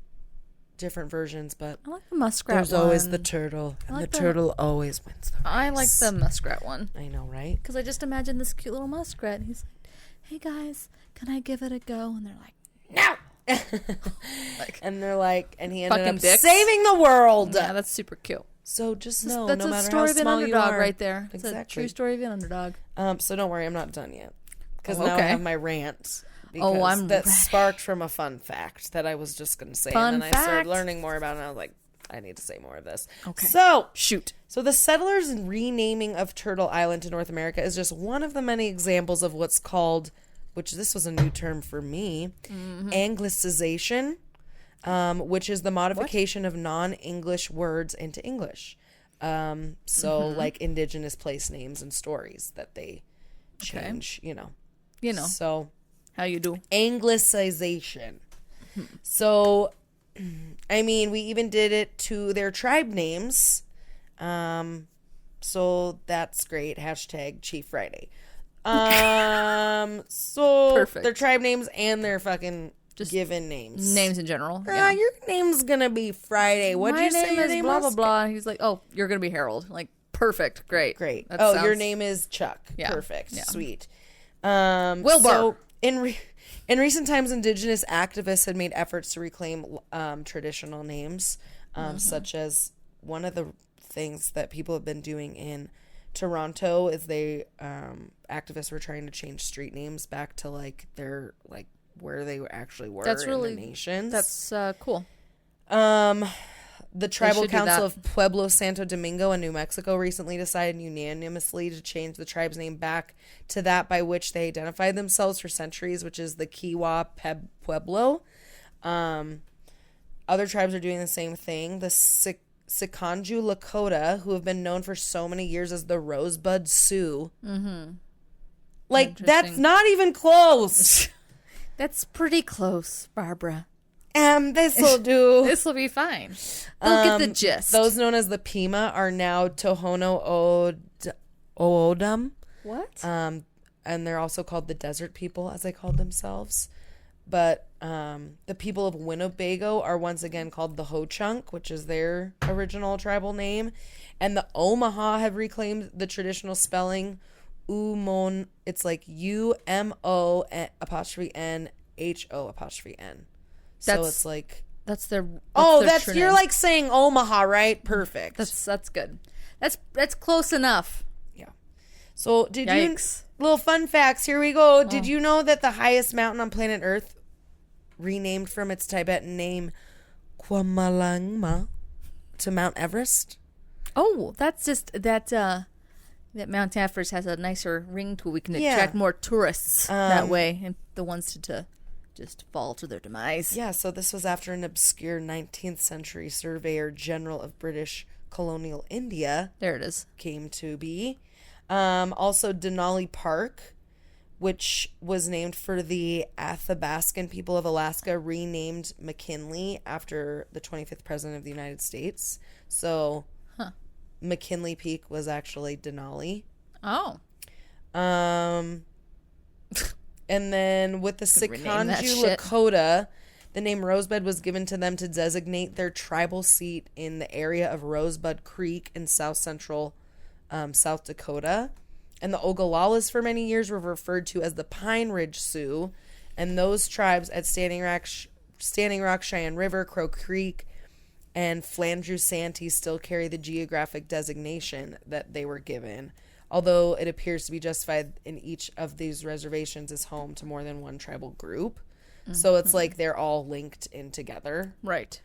different versions, but I like the muskrat there's one. always the turtle, and the turtle always wins the race. I like the muskrat one. I know, right? Because I just imagine this cute little muskrat. He's like, hey guys, can I give it a go? And they're like, no. And they're like, and he ended up dicks. saving the world. Yeah, that's super cute. So just know, That's no a matter story how of an small you underdog are, right there. It's exactly. a true story of an underdog. So don't worry, I'm not done yet. Because now I okay. have my rant. Oh, I'm that ready. sparked from a fun fact that I was just going to say. Fun and then I started fact. learning more about it, and I was like, I need to say more of this. Okay. So, Shoot. So the settlers' renaming of Turtle Island to North America is just one of the many examples of what's called, which this was a new term for me, Anglicization, which is the modification of non-English words into English. Like indigenous place names and stories that they change, you know. So How you do? Anglicization. So, I mean, we even did it to their tribe names. So that's great. Hashtag Chief Friday. So Perfect. their tribe names and their fucking just given names. Names in general. Yeah. Your name's gonna be Friday. What'd you say your name blah, was? blah, blah. He's like, oh, you're going to be Harold. Like, perfect. Great. Great. That Your sounds- name is Chuck. Yeah. Perfect. Yeah. Sweet. Wilbur. So in recent times, Indigenous activists had made efforts to reclaim traditional names, such as one of the things that people have been doing in Toronto is they activists were trying to change street names back to like their like where they actually were That's in really the nations. That's cool. The Tribal should do Council that. of Pueblo Santo Domingo in New Mexico recently decided unanimously to change the tribe's name back to that by which they identified themselves for centuries, which is the Kiowa Pueblo. Other tribes are doing the same thing. The Sikanju Lakota, who have been known for so many years as the Rosebud Sioux. Mm-hmm. Like, that's not even close. That's pretty close, Barbara. This'll do. This will be fine. They'll get the gist. Those known as the Pima are now Tohono O'odham. What? And they're also called the Desert People, as they called themselves. But the people of Winnebago are once again called the Ho-Chunk, which is their original tribal name. And the Omaha have reclaimed the traditional spelling Umon. It's like UMO apostrophe N HO apostrophe N. So it's like that's their. You're like saying Omaha, right? Perfect. That's good. That's close enough. Yeah. So Yikes. Little fun facts. Here we go. Did you know that the highest mountain on planet Earth, renamed from its Tibetan name Kwamalangma, to Mount Everest? Oh, that's just that Mount Everest has a nicer ring to it. We can attract more tourists that way, and the ones to just fall to their demise. Yeah, so this was after an obscure 19th century surveyor general of British colonial India. There it is. Came to be. Also, Denali Park, which was named for the Athabascan people of Alaska, renamed McKinley after the 25th president of the United States. So, McKinley Peak was actually Denali. Oh. And then with the Sikanju Lakota, the name Rosebud was given to them to designate their tribal seat in the area of Rosebud Creek in south-central South Dakota. And the Ogalallas for many years were referred to as the Pine Ridge Sioux. And those tribes at Standing Rock, Cheyenne River, Crow Creek, and Flandreau Santee still carry the geographic designation that they were given, although it appears to be justified in each of these reservations is home to more than one tribal group. Mm-hmm. So it's like they're all linked in together. Right.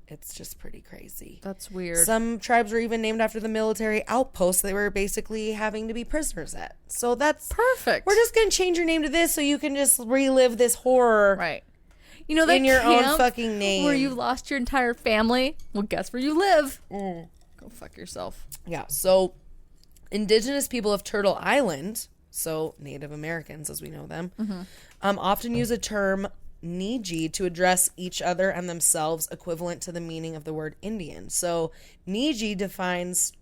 It's just pretty crazy. That's weird. Some tribes were even named after the military outposts they were basically having to be prisoners at. So that's perfect. We're just going to change your name to this so you can just relive this horror. Right. You know that in your own fucking name. Where you lost your entire family? Well, guess where you live. Go fuck yourself. Yeah. So, Indigenous people of Turtle Island, so Native Americans as we know them, often use a term Niji to address each other and themselves, equivalent to the meaning of the word Indian. So, Niji defines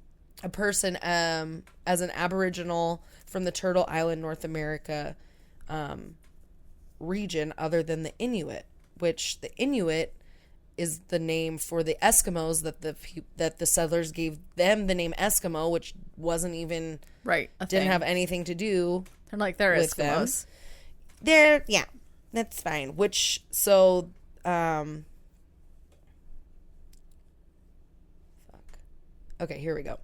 a person as an Aboriginal from the Turtle Island, North America region, other than the Inuit, which the Inuit is the name for the Eskimos that the settlers gave them the name Eskimo, which wasn't even didn't have anything to do. They're like they're with Eskimos. Them. That's fine. Which Okay, here we go.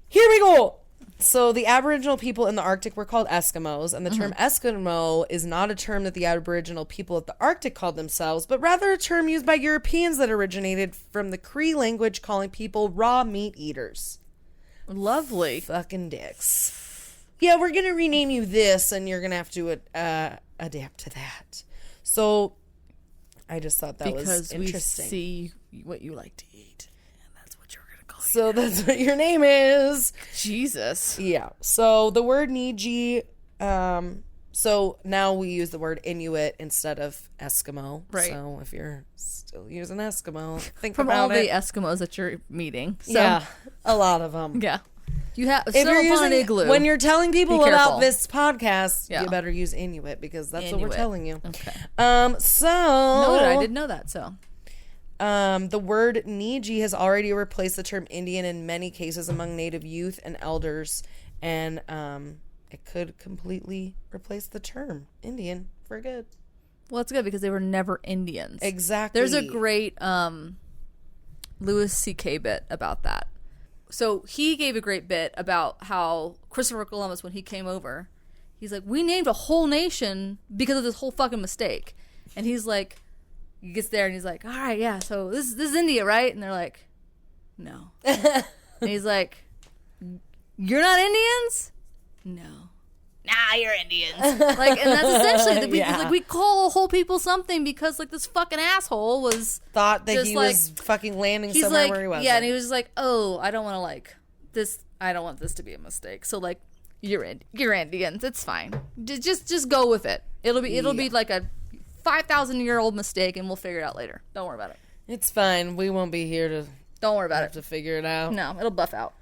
Here we go. So the Aboriginal people in the Arctic were called Eskimos, and the term Eskimo is not a term that the Aboriginal people of the Arctic called themselves, but rather a term used by Europeans that originated from the Cree language calling people raw meat eaters. Lovely. Fucking dicks. Yeah, we're going to rename you this, and you're going to have to adapt to that. So I just thought that was interesting. Because we see what you like to eat. So that's what your name is. Jesus. Yeah. So the word Niji, so now we use the word Inuit instead of Eskimo. Right. So if you're still using Eskimo, think From about all it. the Eskimos that you're meeting. So, Yeah. A lot of them. Yeah. You have If you're using, igloo. when you're telling people Be about careful. this podcast, Yeah. you better use Inuit because that's what we're Inuit. telling you. Okay. So Noted. I didn't know that, so. The word Niji has already replaced the term Indian in many cases among Native youth and elders, and it could completely replace the term Indian for good. Well, it's good because they were never Indians. Exactly. There's a great Louis C.K. bit about that. So he gave a great bit about how Christopher Columbus, when he came over, he's like, we named a whole nation because of this whole fucking mistake. And he's like, he gets there and he's like, all right, yeah, so this is India, right? And they're like, no. And he's like, you're not Indians? No. Nah, you're Indians. Like, and that's essentially the people. Yeah. Like, we call whole people something because like this fucking asshole was thought that just he like, was fucking landing he's somewhere like, where he wasn't. yeah, and he was just like, oh, I don't want to like this. I don't want this to be a mistake. So like, you're Indians. It's fine. Just go with it. It'll be like a 5,000-year-old mistake, and we'll figure it out later. Don't worry about it. It's fine. We won't be here to Don't worry about have it. to figure it out. No, it'll buff out.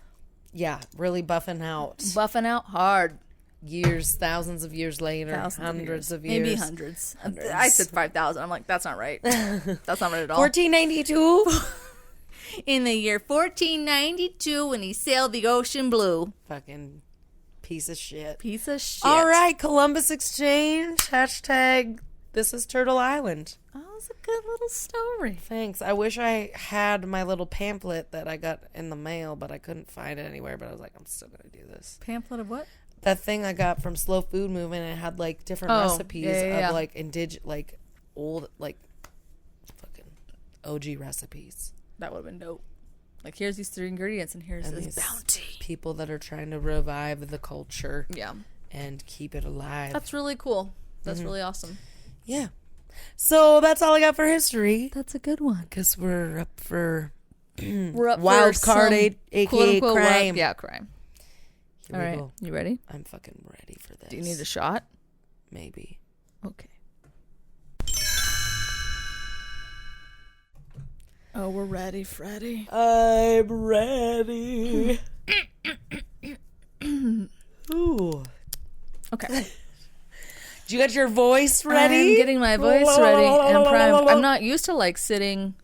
Yeah, really buffing out. Buffing out hard. Years, thousands of years later, Thousands hundreds of years. Maybe hundreds. I said 5,000. I'm like, that's not right. That's not right at all. 1492. In the year 1492, when he sailed the ocean blue. Fucking piece of shit. Piece of shit. All right, Columbus Exchange. Hashtag this is Turtle Island. Oh, it's a good little story. Thanks. I wish I had my little pamphlet that I got in the mail, but I couldn't find it anywhere. But I was like, I'm still going to do this. Pamphlet of what? That thing I got from Slow Food Movement, it had like different recipes yeah. of like like old, like fucking OG recipes. That would have been dope. Like, here's these 3 ingredients, and here's And this these bounty. people that are trying to revive the culture Yeah. and keep it alive. That's really cool. That's really awesome. Yeah. So that's all I got for history. That's a good one. Because we're up for We're up wild for card, some aka quote-unquote crime. Yeah, crime. Here All we right. go. You ready? I'm fucking ready for this. Do you need a shot? Maybe. Okay. Oh, we're ready, Freddy. I'm ready. Ooh. Okay. Did you get your voice ready? I'm getting my voice ready and primed. I'm not used to like sitting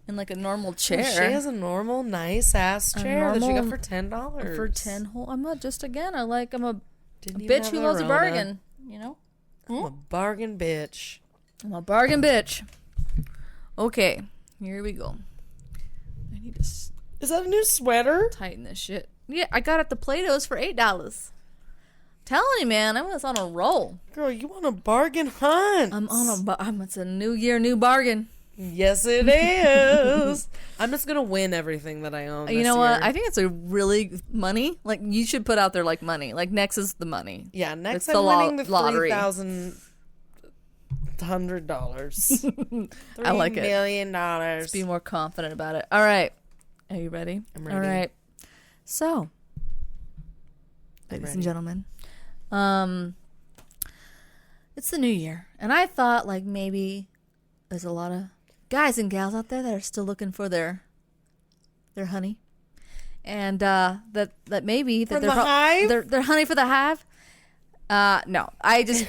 in like a normal chair. She has a normal, nice ass chair that she got normal- for $10. For 10 whole. I'm a Didn't even bitch have who a loves a Rona. bargain. You know? I'm a bargain bitch. I'm a bargain bitch. Okay. Here we go. I need to Is that a new sweater? tighten this shit. Yeah, I got it at the Play-Dohs for $8. Telling you, man, I was on a roll. Girl, you on a bargain hunt. It's a new year, new bargain. Yes, it is. I'm just gonna win everything that I own. You this know what? year. I think it's a really money. Like, you should put out there like money. Like, next is the money. Yeah, next It's I'm the winning the lottery. $3,100. I like it. $3 million. Be more confident about it. All right. Are you ready? I'm ready. All right. So, ladies ready. and gentlemen, it's the new year, and I thought like maybe there's a lot of guys and gals out there that are still looking for their honey, and that maybe that From the hive? they're honey for the hive. No, I just.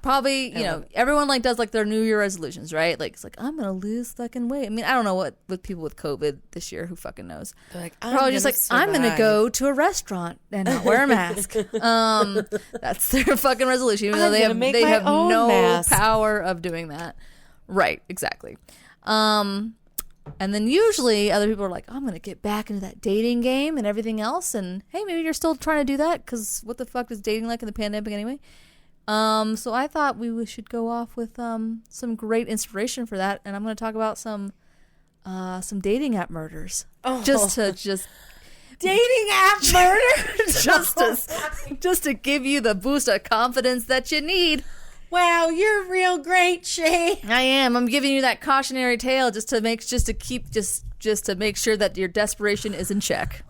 Probably, you know, everyone like does like their New Year resolutions, right? Like, it's like, I'm gonna lose fucking weight. I mean, I don't know what with people with COVID this year, who fucking knows? They're like, Probably just like, I'm gonna go to a restaurant and not wear a mask. That's their fucking resolution, even though I'm they gonna have make they my have own no mask. power of doing that. Right, exactly. And then usually other people are like, oh, I'm going to get back into that dating game and everything else. And hey, maybe you're still trying to do that because what the fuck is dating like in the pandemic anyway? So I thought we should go off with some great inspiration for that. And I'm going to talk about some dating app murders. Oh. Just Dating app murders? just to give you the boost of confidence that you need. Wow, you're real great, Shay. I am. I'm giving you that cautionary tale just to make sure that your desperation is in check.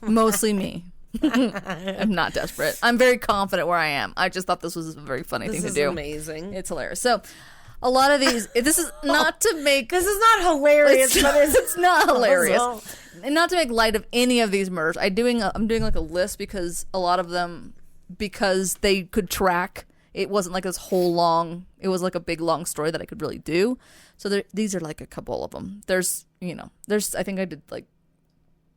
Mostly me. I'm not desperate. I'm very confident where I am. I just thought this was a very funny thing to do. This is amazing. It's hilarious. So, a lot of these. This is not to make. This is not hilarious, but it's not hilarious. And not to make light of any of these murders. I'm doing like a list because a lot of them, because they could track. It wasn't like this whole long. It was like a big long story that I could really do. So these are like a couple of them. There's I think I did like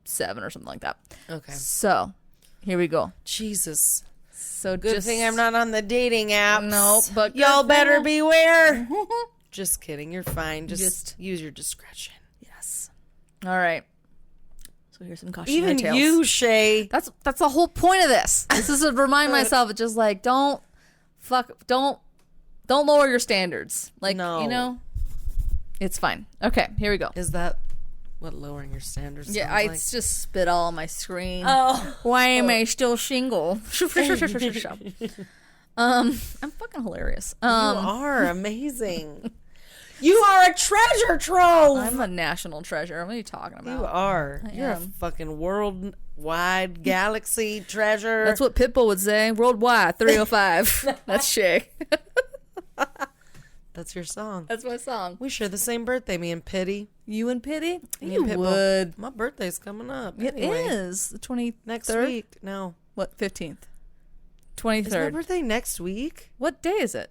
7 or something like that. Okay. So here we go. Jesus. So Good thing I'm not on the dating apps. No, but y'all better beware. Just kidding. You're fine. Just use your discretion. Yes. All right. So here's some cautionary tales. Even you, Shay. That's the whole point of this. This is to remind myself. It's just like don't lower your standards. Like No. it's fine. Okay, here we go. Is that what lowering your standards? Yeah, I just spit all on my screen. Oh, Why am I still single? I'm fucking hilarious. you are amazing. You are a treasure trove. I'm a national treasure. What are you talking about? You are. You're a am. fucking worldwide galaxy treasure. That's what Pitbull would say. Worldwide 305. That's Shay. That's your song. That's my song. We share the same birthday, me and Pity. You and Pity? Me You and Pitbull. would. My birthday's coming up. It anyway. is the 23rd. Next week. No. What? 15th. Is my 23rd. birthday next week? What day is it?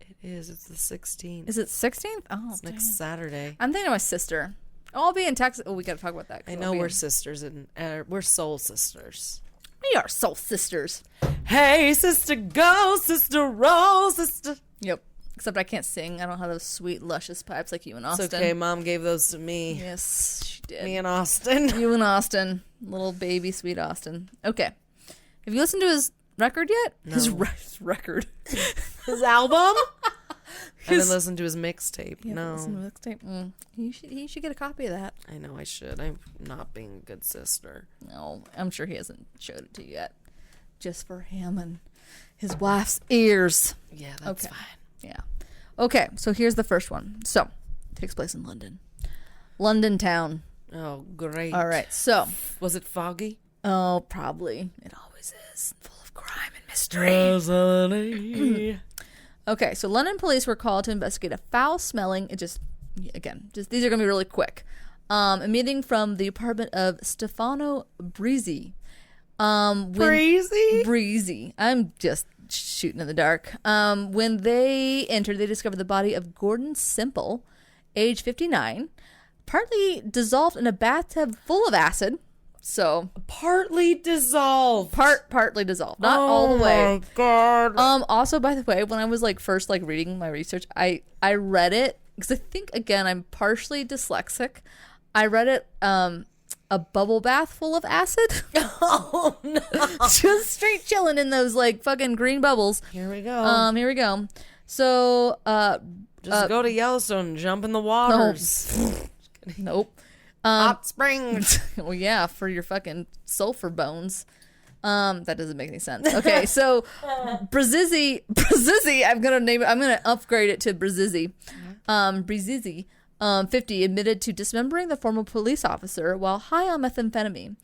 It is. It's the 16th. Is it 16th? Oh, It's next Saturday. I'm thinking of my sister. Oh, I'll be in Texas. Oh, we got to talk about that. I know we're sisters and we're soul sisters. We are soul sisters. Hey, sister, go, sister, roll, sister. Yep. Except I can't sing. I don't have those sweet, luscious pipes like you and Austin. It's okay. Mom gave those to me. Yes, she did. Me and Austin. You and Austin. Little baby, sweet Austin. Okay. Have you listened to his record yet? No. His record. His album? I haven't listened to his mixtape. No. Listen to his mixtape. He should get a copy of that. I know I should. I'm not being a good sister. No, I'm sure he hasn't showed it to you yet. Just for him and his wife's ears. Yeah, that's Okay. fine. Yeah. Okay, so here's the first one. So, it takes place in London. London town. Oh, great. All right, so. Was it foggy? Oh, probably. It always is. Full of crime and mystery. Okay, so London police were called to investigate a foul-smelling, these are going to be really quick, emitting from the apartment of Stefano Brie. Breezy. I'm just shooting in the dark. When they entered, they discovered the body of Gordon Simple, age 59, partly dissolved in a bathtub full of acid. So Partly dissolved. Partly dissolved, not all the way. Oh my god. Also, by the way, when I was first reading my research, I read it because I think again I'm partially dyslexic. I read it a bubble bath full of acid. Oh no. Just straight chilling in those fucking green bubbles. Here we go. Here we go. So Just go to Yellowstone and jump in the waters. nope. Hot springs. Well, yeah, for your fucking sulfur bones. That doesn't make any sense. Okay, so Brizizzi, I'm gonna upgrade it to Brizizzi. Brizizzi, 50, admitted to dismembering the former police officer while high on methamphetamine.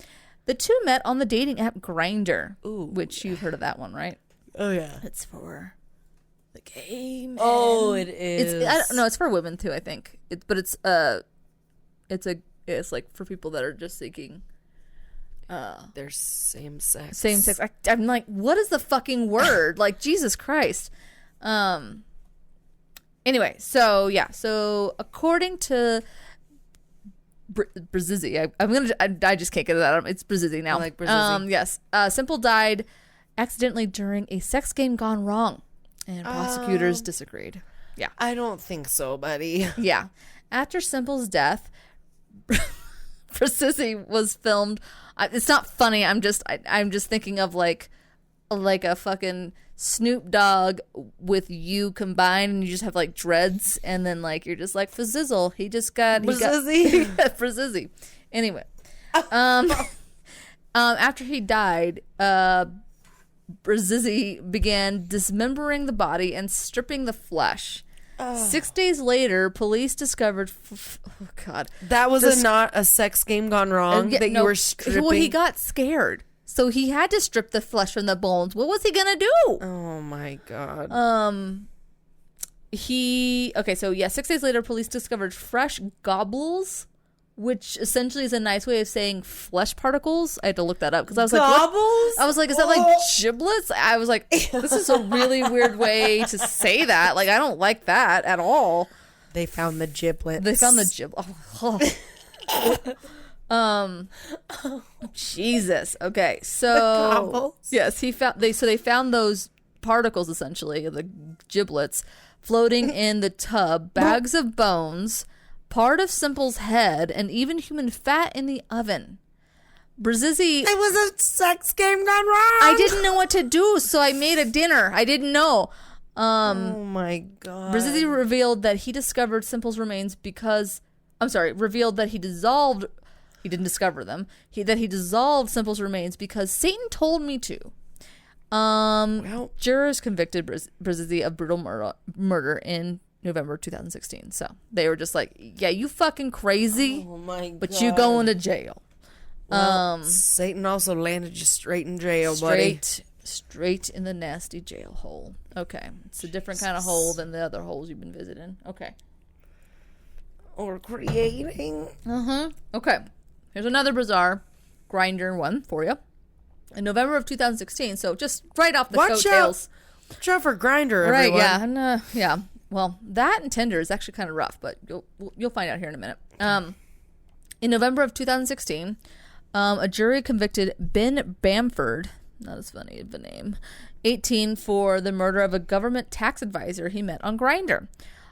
The two met on the dating app Grindr, which you've heard of that one, right? Oh yeah. It's for the gay men. Oh, it is. It's for women too, I think. It's for people that are just seeking They're same sex. same sex. I'm like, what is the fucking word? Jesus Christ. Anyway, so yeah. So according to Brizizzi, I just can't get it out. It's Brizizzi now. I like Brizizzi. Yes. Simple died accidentally during a sex game gone wrong, and prosecutors disagreed. Yeah. I don't think so, buddy. Yeah. After Simple's death, Brie was filmed. It's not funny. I'm just thinking of like a fucking Snoop Dogg with you combined, and you just have like dreads, and then like you're just like Fazzizzle. He got Fazzizzle. Anyway, after he died, Brie began dismembering the body and stripping the flesh. 6 days later, police discovered. Oh God, that was not a sex game gone wrong. You were stripping. Well, he got scared, so he had to strip the flesh from the bones. What was he gonna do? Oh my God. 6 days later, police discovered fresh gobbles, which essentially is a nice way of saying flesh particles. I had to look that up because I was like, gobbles? I was like, is that like giblets? I was like, this is a really weird way to say that. Like, I don't like that at all. They found the giblets. Jesus. Okay, so yes, they found those particles, essentially the giblets, floating in the tub, bags of bones, part of Simple's head, and even human fat in the oven. Brie, it was a sex game gone wrong. I didn't know what to do, so I made a dinner. I didn't know. Oh my God. Brie revealed that he discovered Simple's remains revealed that he didn't discover them. That he dissolved Simple's remains because Satan told me to. Jurors convicted Brie of brutal murder in November 2016. So they were just like, yeah, you fucking crazy. Oh my God. But you going to jail. Well, Satan also landed you straight in jail, buddy. Straight in the nasty jail hole. Okay. It's a different kind of hole than the other holes you've been visiting. Okay. Or creating. Okay. Here's another bizarre Grindr one for you. In November of 2016, so just right off the coattails. Watch out for Grindr, everyone. Right, yeah. And, yeah. Well, that and Tinder is actually kind of rough, but you'll find out here in a minute. In November of 2016, a jury convicted Ben Bamford, not as funny of a name, 18, for the murder of a government tax advisor he met on Grindr.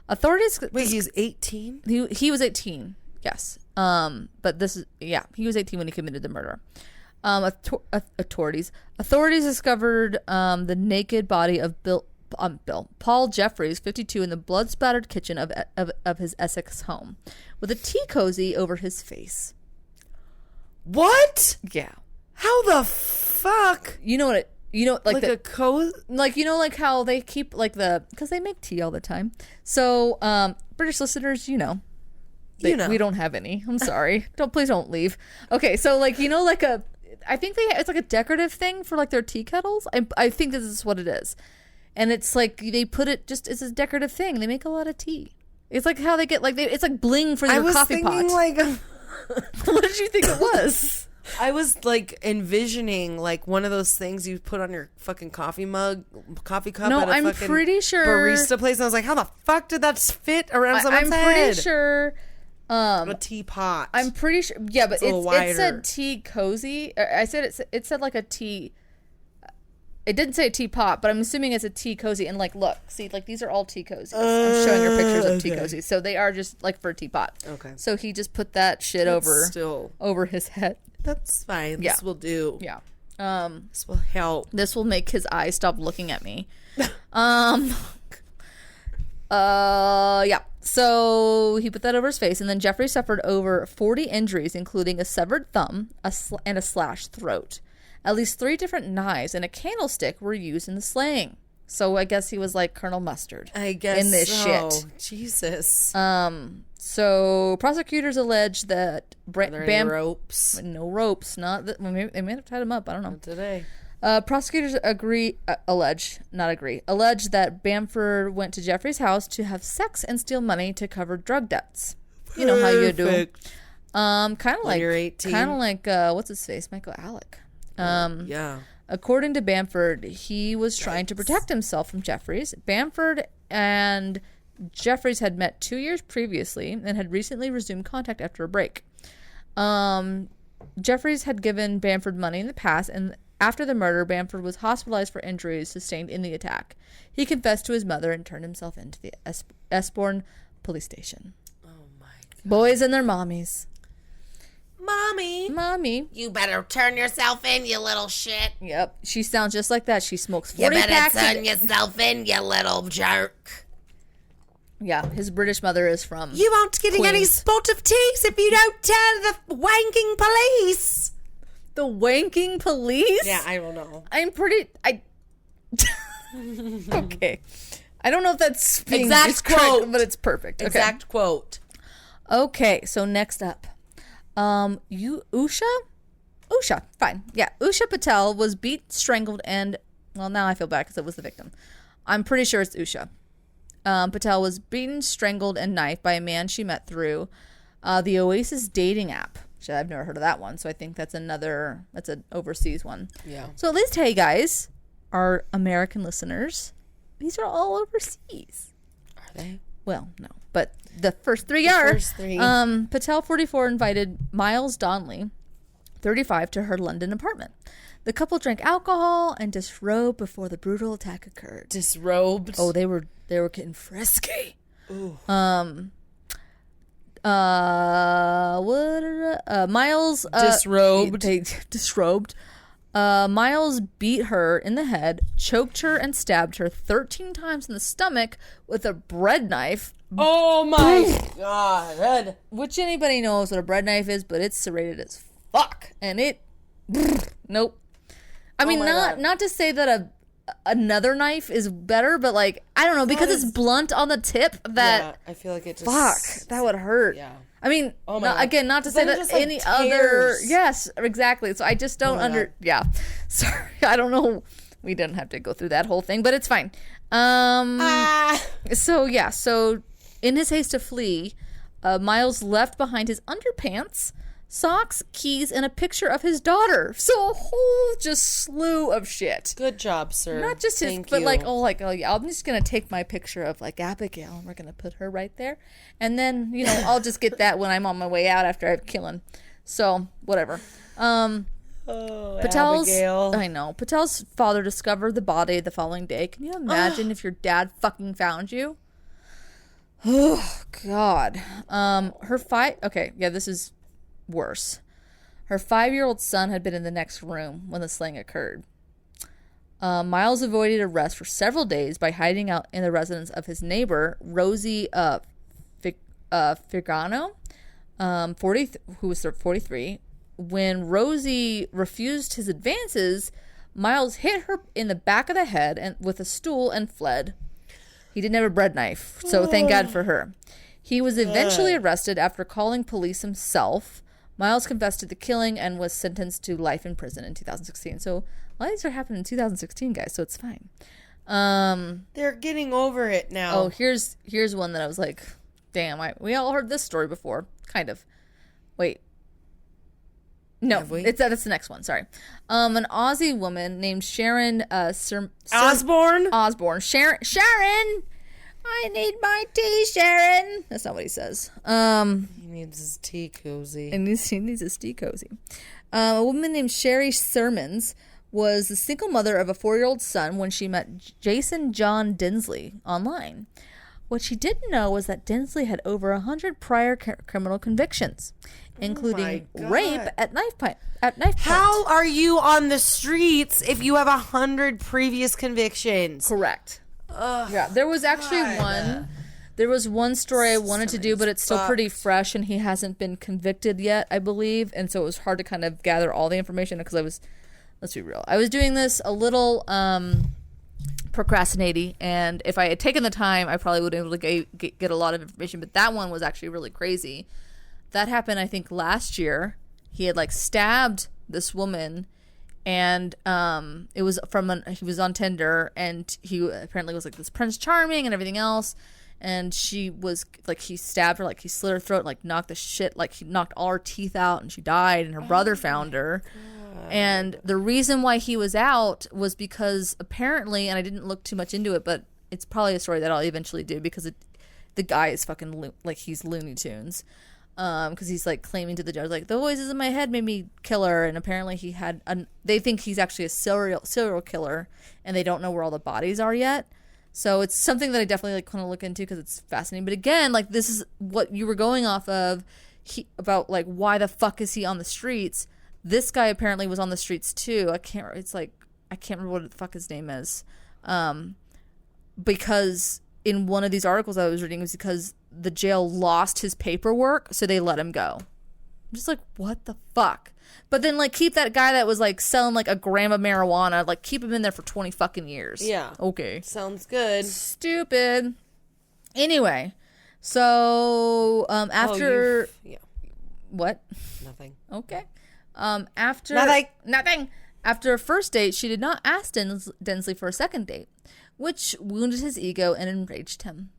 Authorities... Wait, he's 18? He was 18, yes. But this is... Yeah, he was 18 when he committed the murder. Authorities discovered the naked body of Paul Jeffries, 52, in the blood-spattered kitchen of his Essex home, with a tea cozy over his face. What? Yeah. How the fuck? Like a cozy? Like, how they keep, like, because they make tea all the time. So, British listeners, we don't have any. I'm sorry. Please don't leave. Okay, so, like, I think it's like a decorative thing for, like, their tea kettles. I think this is what it is. And it's like they put it just as a decorative thing. They make a lot of tea. It's like how they get it's like bling for your coffee pot. What did you think it was? I was like envisioning like one of those things you put on your fucking coffee cup. No, at a I'm fucking pretty sure barista place. And I was like, how the fuck did that fit around someone's head? I'm pretty sure. A teapot. I'm pretty sure. Yeah, but it said tea cozy. I said it said like a tea. It didn't say teapot, but I'm assuming it's a tea cozy. And like, look, see, like these are all tea cozies. I'm showing her pictures of tea cozies, so they are just like for a teapot. Okay. So he just put that shit over his head. That's fine. Yeah. This will do. Yeah. This will help. This will make his eyes stop looking at me. Yeah. So he put that over his face, and then Jeffrey suffered over 40 injuries, including a severed thumb, and a slashed throat. At least 3 different knives and a candlestick were used in the slaying. So I guess he was like Colonel Mustard. I guess in this shit. Jesus. So prosecutors allege that any ropes? No ropes. Not that they may have tied him up. I don't know. Not today. Prosecutors allege that Bamford went to Jeffrey's house to have sex and steal money to cover drug debts. You know how you do. Kind of like you're 18. Kind of like what's his face, Michael Alec. Yeah. According to Bamford, he was trying to protect himself from Jeffries. Bamford and Jeffries had met 2 years previously and had recently resumed contact after a break. Jeffries had given Bamford money in the past, and after the murder, Bamford was hospitalized for injuries sustained in the attack. He confessed to his mother and turned himself into the Eastbourne police station. Oh my Boys and their mommies. Mommy. You better turn yourself in, you little shit. Yep. She sounds just like that. She smokes 40 You better packs turn yourself in, you little jerk. Yeah, his British mother is from You aren't getting any Queens. spot of teeth if you don't tell the wanking police. The wanking police? Yeah, I don't know. Okay. I don't know if that's being Exact correct, quote. but it's perfect. Okay. Exact quote. Okay, so next up. Usha, fine. Yeah, Usha Patel was beat, strangled, and, well, now I feel bad because it was the victim. I'm pretty sure it's Usha. Patel was beaten, strangled, and knifed by a man she met through the Oasis dating app. I've never heard of that one, so I think that's an overseas one. Yeah. So at least, hey, guys, our American listeners, these are all overseas. Are they? Well, no, but the first three are. First three. Patel, 44, invited Miles Donnelly, 35, to her London apartment. The couple drank alcohol and disrobed before the brutal attack occurred. Disrobed? Oh, they were getting frisky. Ooh. Miles Disrobed. They disrobed. Miles beat her in the head, choked her, and stabbed her 13 times in the stomach with a bread knife. Oh my god. Which anybody knows what a bread knife is, but it's serrated as fuck. And it nope. I mean, not to say that another knife is better, but like, I don't know, because it's blunt on the tip, that Yeah, I feel like it just... fuck, that would hurt. Yeah. I mean, Oh my God. again, not to say Then it that just, like, any other... tears. Yes, exactly. So I just don't my God. Yeah. Sorry, I don't know. We didn't have to go through that whole thing, but it's fine. So in his haste to flee, Miles left behind his underpants, socks, keys, and a picture of his daughter. So a whole just slew of shit. Good job, sir. Not just his, Thank but you. oh yeah, I'm just gonna take my picture of like Abigail and we're gonna put her right there, and then I'll just get that when I'm on my way out after I've killed. So whatever. Patel's, Abigail. I know. Patel's father discovered the body the following day. Can you imagine if your dad fucking found you? Oh God. Okay, yeah, this is worse. Her 5-year-old son had been in the next room when the slaying occurred. Miles avoided arrest for several days by hiding out in the residence of his neighbor, Rosie Figano, who was 43. When Rosie refused his advances, Miles hit her in the back of the head and with a stool and fled. He didn't have a bread knife, so thank God for her. He was eventually arrested after calling police himself. Miles confessed to the killing and was sentenced to life in prison in 2016. So a lot of these are happening in 2016, guys, so it's fine. They're getting over it now. Oh, here's one that I was like, damn, we all heard this story before. Kind of. Wait. No, that's the next one. Sorry. An Aussie woman named Sharon Osborne. Sharon, I need my tea, Sharon. That's not what he says. He needs his tea cozy. And he needs his tea cozy. A woman named Sherry Sermons was the single mother of a 4-year-old son when she met Jason John Dinsley online. What she didn't know was that Dinsley had over 100 prior criminal convictions, including rape at knife point. How are you on the streets if you have 100 previous convictions? Correct. Yeah, there was actually one. There was one story I wanted to do, but it's still pretty fresh, and he hasn't been convicted yet, I believe, and so it was hard to kind of gather all the information because let's be real, I was doing this a little procrastinating, and if I had taken the time, I probably would have been able to get a lot of information, but that one was actually really crazy. That happened, I think, last year. He had stabbed this woman, and it was he was on Tinder, and he apparently was this Prince Charming and everything else, and she was he stabbed her, he slit her throat, knocked the shit, he knocked all her teeth out, and she died, and her brother found her. And the reason why he was out was because apparently, and I didn't look too much into it, but it's probably a story that I'll eventually do because the guy is fucking he's Looney Tunes. Because he's claiming to the judge the voices in my head made me kill her, and apparently he had they think he's actually a serial killer, and they don't know where all the bodies are yet. So it's something that I definitely like kind of look into because it's fascinating. But again, like this is what you were going off of about like why the fuck is he on the streets? This guy apparently was on the streets too. I can't remember what the fuck his name is. Because in one of these articles I was reading, it was because the jail lost his paperwork, so they let him go. I'm just like, what the fuck? But then, like, keep that guy that was, like, selling, like, a gram of marijuana, like, keep him in there for 20 fucking years. Yeah. Okay. Sounds good. Stupid. Anyway, so, after... yeah. What? Nothing. Okay. After... Nothing. After a first date, she did not ask Densley for a second date, which wounded his ego and enraged him.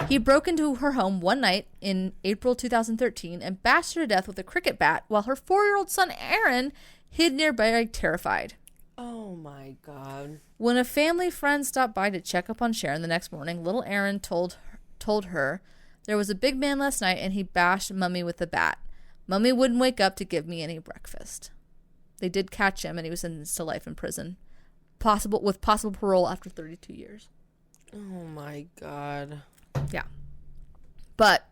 He broke into her home one night in April 2013 and bashed her to death with a cricket bat while her 4-year-old son Aaron hid nearby, terrified. Oh my God. When a family friend stopped by to check up on Sharon the next morning, little Aaron told her, "There was a big man last night and he bashed Mummy with a bat. Mummy wouldn't wake up to give me any breakfast." They did catch him and he was sentenced to life in prison, with possible parole after 32 years. Oh my God. Yeah. But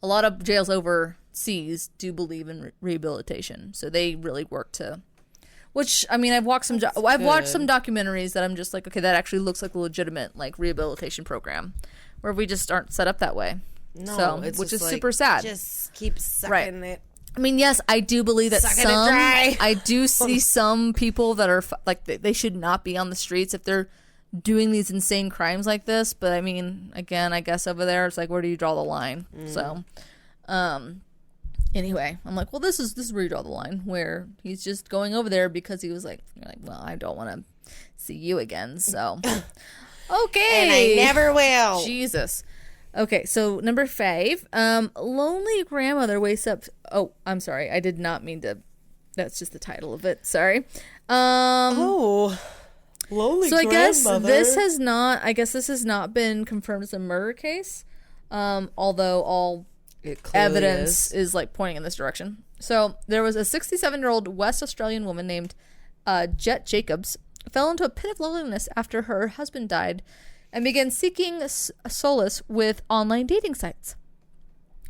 a lot of jails overseas do believe in rehabilitation. So they really work to, which, I mean, I've watched some documentaries that I'm just like, okay, that actually looks like a legitimate like rehabilitation program where we just aren't set up that way. No, so, it's which is like, super sad. Just keep sucking it. I mean, yes, I do believe that I do see some people that are like they should not be on the streets if they're doing these insane crimes like this. But I mean, again, I guess over there it's like, where do you draw the line? So anyway, I'm like, well, this is where you draw the line, where he's just going over there because he was like, you're like, well, I don't want to see you again, so okay, and I never will. Jesus. Okay, so number 5, lonely grandmother wakes up. Oh, I'm sorry, I did not mean to. That's just the title of it. Sorry. Lonely so grandmother. I guess this has not been confirmed as a murder case, although all evidence is like pointing in this direction. So there was a 67-year-old West Australian woman named Jet Jacobs fell into a pit of loneliness after her husband died and began seeking solace with online dating sites.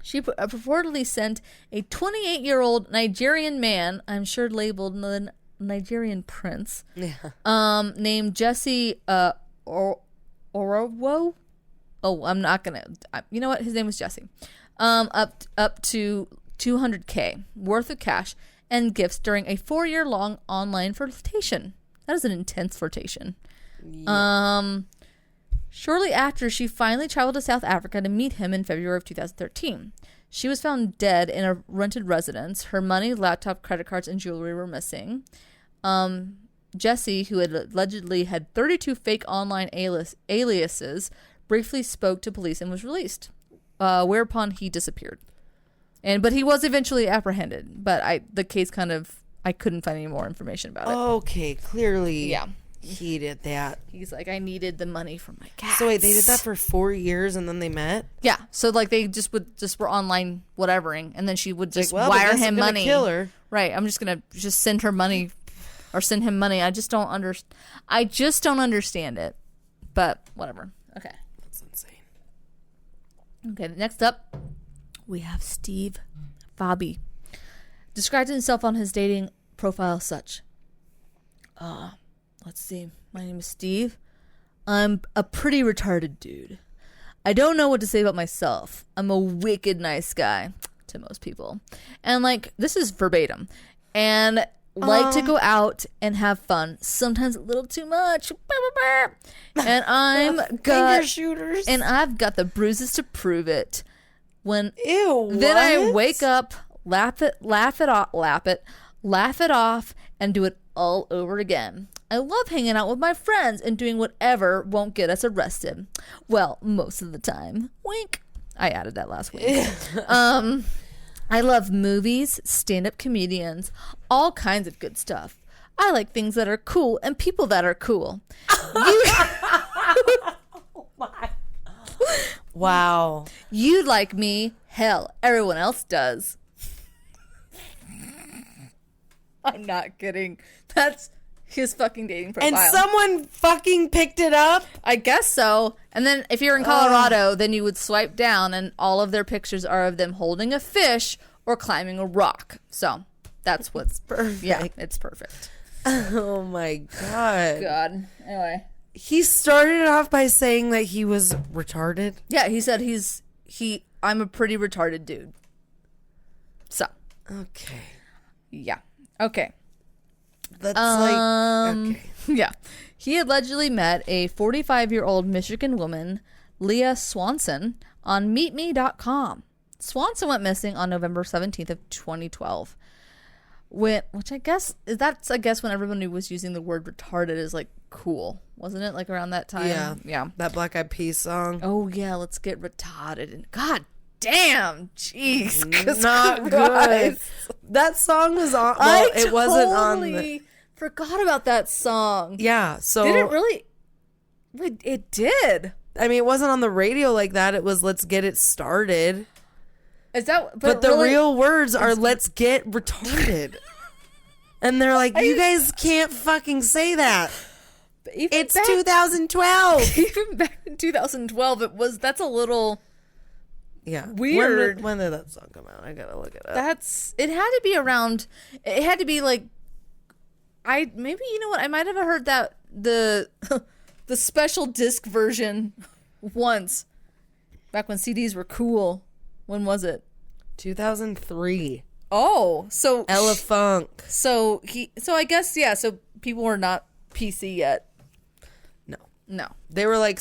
She purportedly sent a 28-year-old Nigerian man, I'm sure labeled the Nigerian prince, named Jesse Orowo. Oh, I'm not gonna. You know what? His name was Jesse. Up to $200K worth of cash and gifts during a 4-year-long online flirtation. That is an intense flirtation. Yeah. Shortly after, she finally traveled to South Africa to meet him in February of 2013. She was found dead in a rented residence. Her money, laptop, credit cards, and jewelry were missing. Jesse, who had allegedly had 32 fake online aliases, briefly spoke to police and was released, whereupon he disappeared. But he was eventually apprehended. But the case I couldn't find any more information about it. Okay, clearly. Yeah. He did that. He's like, I needed the money for my cats. So wait, they did that for 4 years and then they met? Yeah. So like they just were online whatevering, and then she would just wire him money. Kill her. Right. I'm just gonna send her money or send him money. I just don't understand it. But whatever. Okay. That's insane. Okay, next up we have Steve Fabi. Described himself on his dating profile as such. Let's see. My name is Steve. I'm a pretty retarded dude. I don't know what to say about myself. I'm a wicked nice guy to most people. And like, this is verbatim. And like to go out and have fun. Sometimes a little too much. And Finger shooters. And I've got the bruises to prove it. Then What? I wake up, laugh it off, and do it all over again. I love hanging out with my friends and doing whatever won't get us arrested. Well, most of the time. Wink. I added that last week. I love movies, stand-up comedians, all kinds of good stuff. I like things that are cool and people that are cool. Oh my. Wow. You like me. Hell, everyone else does. I'm not kidding. his fucking dating profile. And someone fucking picked it up? I guess so. And then if you're in Colorado, then you would swipe down and all of their pictures are of them holding a fish or climbing a rock. So that's what's perfect. Yeah, it's perfect. Oh my God. God. Anyway. He started it off by saying that he was retarded. Yeah, he said I'm a pretty retarded dude. So. Okay. Yeah. Okay. That's okay. Yeah. He allegedly met a 45-year-old Michigan woman, Leah Swanson, on meetme.com. Swanson went missing on November 17th of 2012. Which I guess when everyone was using the word retarded is like cool, wasn't it? Like around that time. Yeah. That Black Eyed Peas song. Oh yeah, let's get retarded. And God damn, jeez, not good. That song was on. Well, it wasn't on. I forgot about that song. Yeah. So did it really? It did. I mean, it wasn't on the radio like that. It was "Let's get it started." Is that? But the real words are "Let's get retarded," and they're like, "You guys can't fucking say that." It's 2012. Even back in 2012, that's a little weird. When did that song come out? I gotta look it up. It had to be around. It had to be like. Maybe you know what? I might have heard that the special disc version once, back when CDs were cool. When was it? 2003. Oh, so Ella Funk. So I guess so people were not PC yet. No. They were like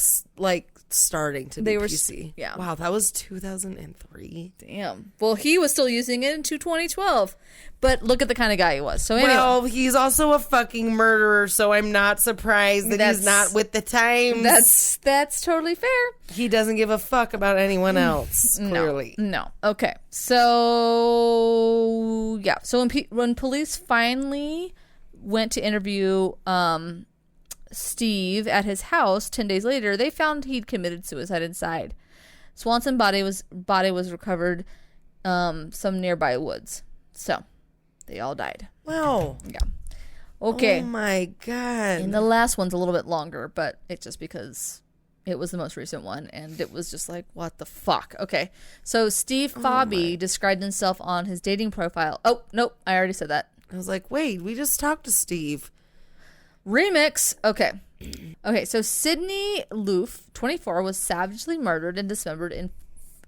starting to be PC. Yeah. Wow, that was 2003. Damn. Well, he was still using it into 2012. But look at the kind of guy he was. So anyway. Well, he's also a fucking murderer, so I'm not surprised that he's not with the times. That's totally fair. He doesn't give a fuck about anyone else, clearly. No. Okay. So, yeah. So when police finally went to interview Steve at his house 10 days later, they found he'd committed suicide inside. Swanson's body was recovered some nearby woods. So they all died. Wow. Yeah. Okay. Oh my God. And the last one's a little bit longer, but it's just because it was the most recent one and it was just like, what the fuck? Okay. So Steve Fobby described himself on his dating profile. Oh, nope. I already said that. I was like, wait, we just talked to Steve. Remix. Okay. So Sydney Loof, 24, was savagely murdered and dismembered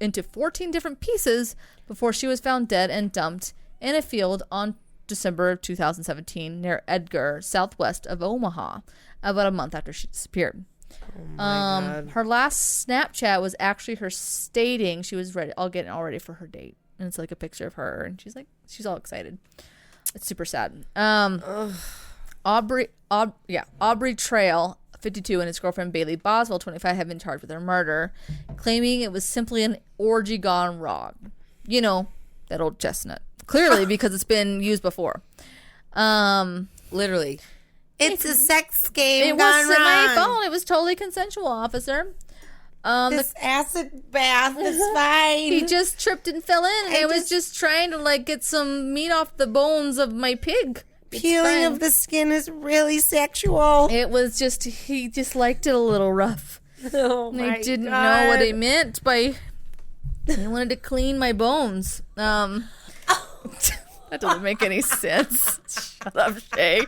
into 14 different pieces before she was found dead and dumped in a field on December of 2017 near Edgar, southwest of Omaha, about a month after she disappeared. Oh my God. Her last Snapchat was actually her stating she was ready, all ready for her date. And it's like a picture of her and she's all excited. It's super sad. Aubrey Trail, 52, and his girlfriend Bailey Boswell, 25, have been charged with her murder, claiming it was simply an orgy gone wrong. You know, that old chestnut. Clearly, because it's been used before. Literally. It's a sex game it gone was wrong. My phone. It was totally consensual, officer. This acid bath is fine. He just tripped and fell in, and I was just trying to get some meat off the bones of my pig. Peeling of the skin is really sexual. It was just, he just liked it a little rough. Oh my I didn't God. know what he meant by, he wanted to clean my bones. That doesn't make any sense. Shut up, Shay.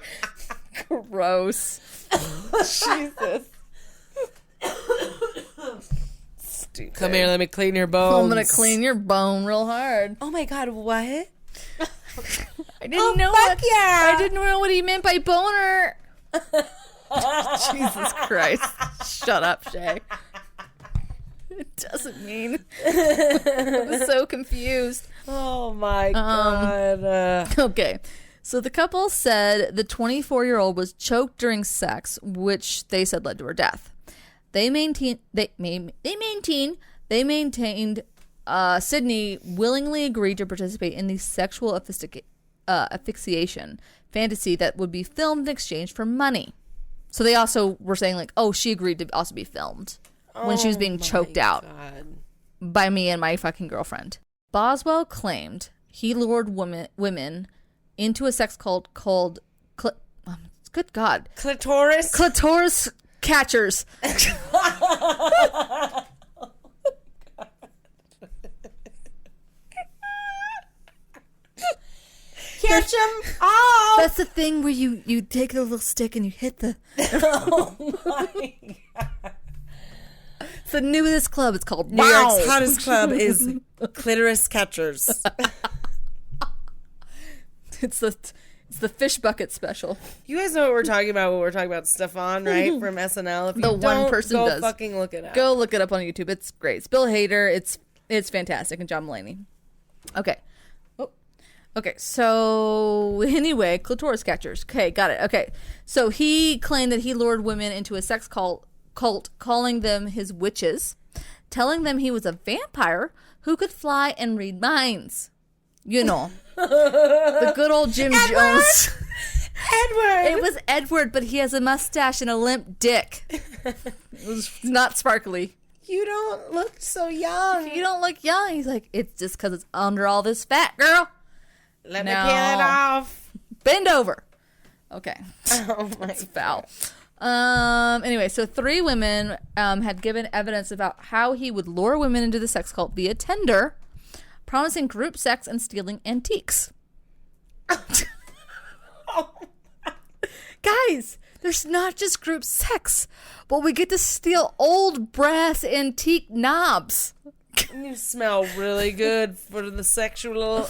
Gross. Jesus. Stupid. Come here, let me clean your bones. I'm going to clean your bone real hard. Oh my God, what? I didn't know I didn't know what he meant by boner. Jesus Christ. Shut up, Shay. It doesn't mean. I was so confused. Oh my God. Okay. So the couple said the 24-year-old was choked during sex, which they said led to her death. They maintained Sydney willingly agreed to participate in the sexual asphyxiation fantasy that would be filmed in exchange for money. So they also were saying she agreed to also be filmed when she was being choked out by me and my fucking girlfriend. Boswell claimed he lured women into a sex cult called Good God. Clitoris? Clitoris catchers. Catch them all! That's the thing where you take the little stick and you hit the... Oh my God. It's the newest club. It's called New York's hottest club is clitoris catchers. It's the fish bucket special. You guys know what we're talking about when we're talking about Stefan, right? From SNL. If you The don't, one person go does. fucking look it up. Go look it up on YouTube. It's great. It's Bill Hader. It's fantastic. And John Mulaney. Okay. Oh. Okay. So anyway, clitoris catchers. Okay, got it. Okay. So he claimed that he lured women into a sex cult, calling them his witches, telling them he was a vampire who could fly and read minds. You know. The good old Jim Jones. Edward! It was Edward, but he has a mustache and a limp dick. It was not sparkly. You don't look so young. You don't look young. He's like, it's just because it's under all this fat, girl. Let me peel it off. Bend over. Okay. Oh my It's foul. Anyway, so 3 women had given evidence about how he would lure women into the sex cult via Tinder, promising group sex and stealing antiques. Guys, there's not just group sex, but we get to steal old brass antique knobs. You smell really good for the sexual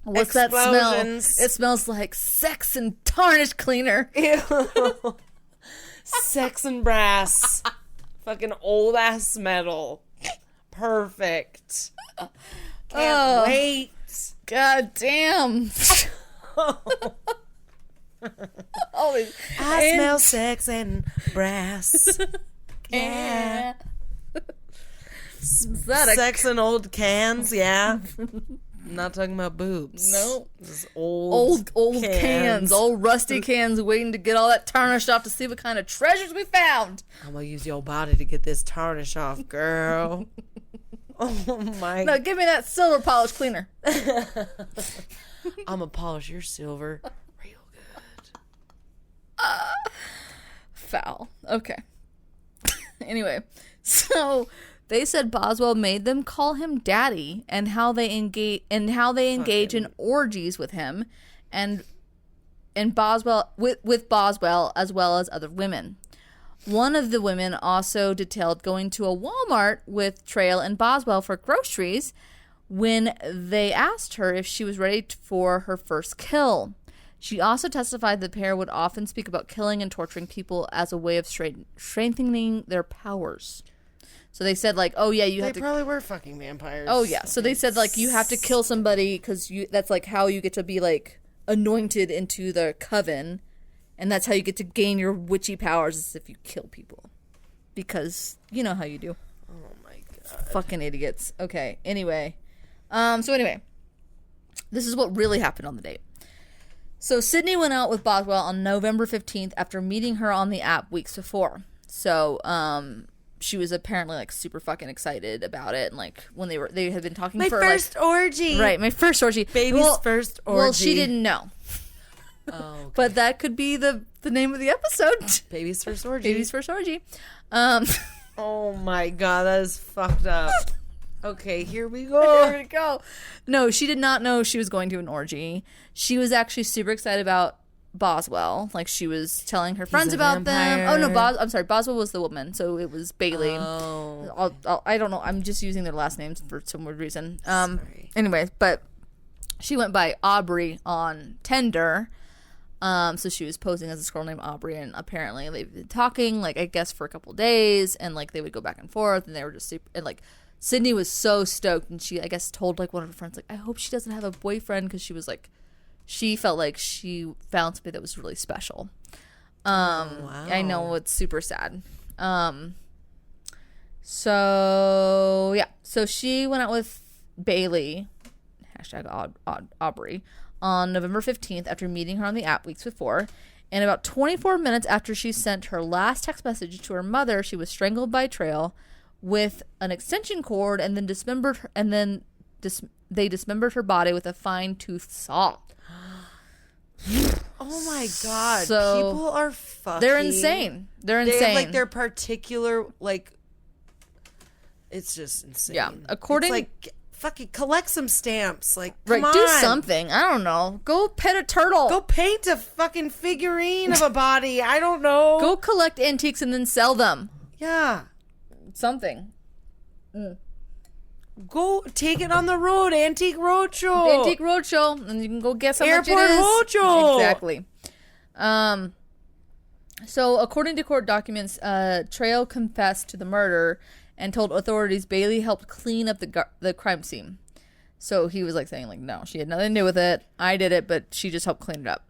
What's that smell? explosions. It smells like sex and tarnish cleaner. Ew. Sex and brass. Fucking old ass metal. Perfect. Can't wait. God damn. I smell sex and brass. Yeah. Is that a Sex and old cans, yeah. I'm not talking about boobs. No. Just old cans, old rusty cans waiting to get all that tarnish off to see what kind of treasures we found. I'm gonna use your body to get this tarnish off, girl. Oh my. No, give me that silver polish cleaner. I'm gonna polish your silver real good. Foul. Okay. Anyway, so they said Boswell made them call him daddy and how they engage in orgies with him and Boswell with Boswell as well as other women. One of the women also detailed going to a Walmart with Trail and Boswell for groceries when they asked her if she was ready for her first kill. She also testified the pair would often speak about killing and torturing people as a way of strengthening their powers. So they said, like, oh, yeah, you have to... They probably were fucking vampires. Oh, yeah. So they said, like, you have to kill somebody because that's, like, how you get to be, like, anointed into the coven. And that's how you get to gain your witchy powers is if you kill people. Because you know how you do. Oh, my God. Fucking idiots. Okay, anyway. Anyway. This is what really happened on the date. So Sydney went out with Boswell on November 15th after meeting her on the app weeks before. So, she was apparently, like, super fucking excited about it. And, like, when they had been talking for, like... My first orgy. Right, my first orgy. Baby's first orgy. Well, she didn't know. Oh, okay. But that could be the name of the episode. Baby's first orgy. Baby's first orgy. Oh, my God. That is fucked up. Okay, here we go. Here we go. No, she did not know she was going to an orgy. She was actually super excited about Boswell. Like, she was telling her friends about them. Oh, no, I'm sorry. Boswell was the woman, so it was Bailey. Oh. I don't know. I'm just using their last names for some weird reason. Sorry. Anyway, but she went by Aubrey on Tinder. So she was posing as this girl named Aubrey, and apparently they've been talking, like, I guess for a couple days, and, like, they would go back and forth, and they were just super, and, like, Sydney was so stoked, and she, I guess, told, like, one of her friends, like, I hope she doesn't have a boyfriend, because she was, like, she felt like she found something that was really special. Wow. I know, it's super sad. So, yeah. So she went out with Bailey, hashtag Aubrey, on November 15th after meeting her on the app weeks before. And about 24 minutes after she sent her last text message to her mother, she was strangled by Trail with an extension cord and then dismembered her, and then they dismembered her body with a fine-toothed saw. Oh my God. So people are fucking. They're insane. They have like their particular, like, it's just insane. Yeah. According, it's like, fucking collect some stamps. Like, right, come on. do something. I don't know. Go pet a turtle. Go paint a fucking figurine of a body. I don't know. Go collect antiques and then sell them. Yeah. Something. Go take it on the road. Antique Roadshow. Antique Roadshow. And you can go guess how much it Airport is. Roadshow. Exactly. So, according to court documents, Trail confessed to the murder and told authorities Bailey helped clean up the crime scene. So he was like saying like, no, she had nothing to do with it. I did it, but she just helped clean it up.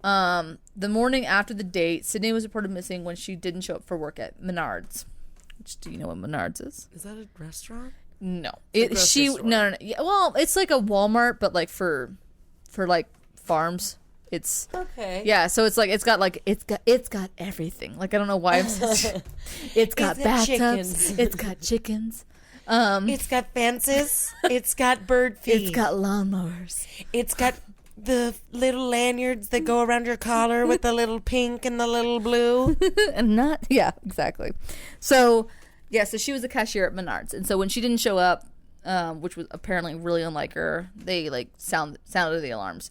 The morning after the date, Sydney was reported missing when she didn't show up for work at Menards. Which, do you know what Menards is? Is that a restaurant? No. No. Yeah, well, it's like a Walmart, but like for like farms. It's okay. Yeah, so it's like it's got everything. Like I don't know why I'm such. It's got bathtubs. Chickens. It's got chickens. It's got fences. It's got bird feed. It's got lawnmowers. It's got the little lanyards that go around your collar with the little pink and the little blue. Yeah, exactly. So so she was a cashier at Menards, and so when she didn't show up, which was apparently really unlike her, they like sounded the alarms.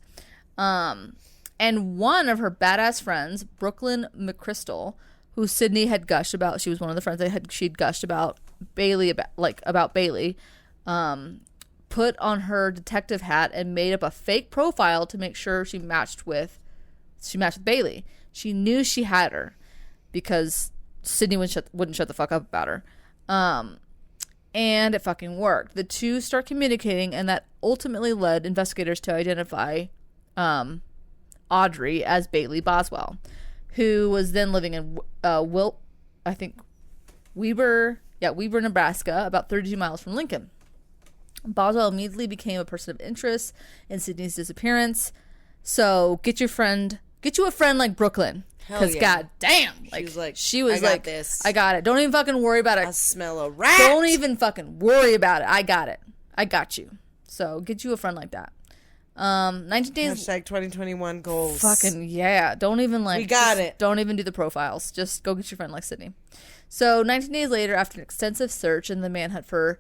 And one of her badass friends, Brooklyn McChrystal, who Sydney had gushed about, she was one of the friends she'd gushed about Bailey, about Bailey, put on her detective hat and made up a fake profile to make sure she matched with Bailey. She knew she had her because Sydney wouldn't shut the fuck up about her. And it fucking worked. The two start communicating, and that ultimately led investigators to identify Audrey as Bailey Boswell, who was then living in Weber, Nebraska, about 32 miles from Lincoln. Boswell immediately became a person of interest in Sydney's disappearance. So get you a friend like Brooklyn. Because goddamn, she was like, this. I got it. Don't even fucking worry about it. I smell a rat. Don't even fucking worry about it. I got it. I got you. So get you a friend like that. 19 days. Hashtag 2021 goals. Fucking yeah. Don't even we got it. Don't even do the profiles. Just go get your friend like Sydney. So 19 days later, after an extensive search and the manhunt for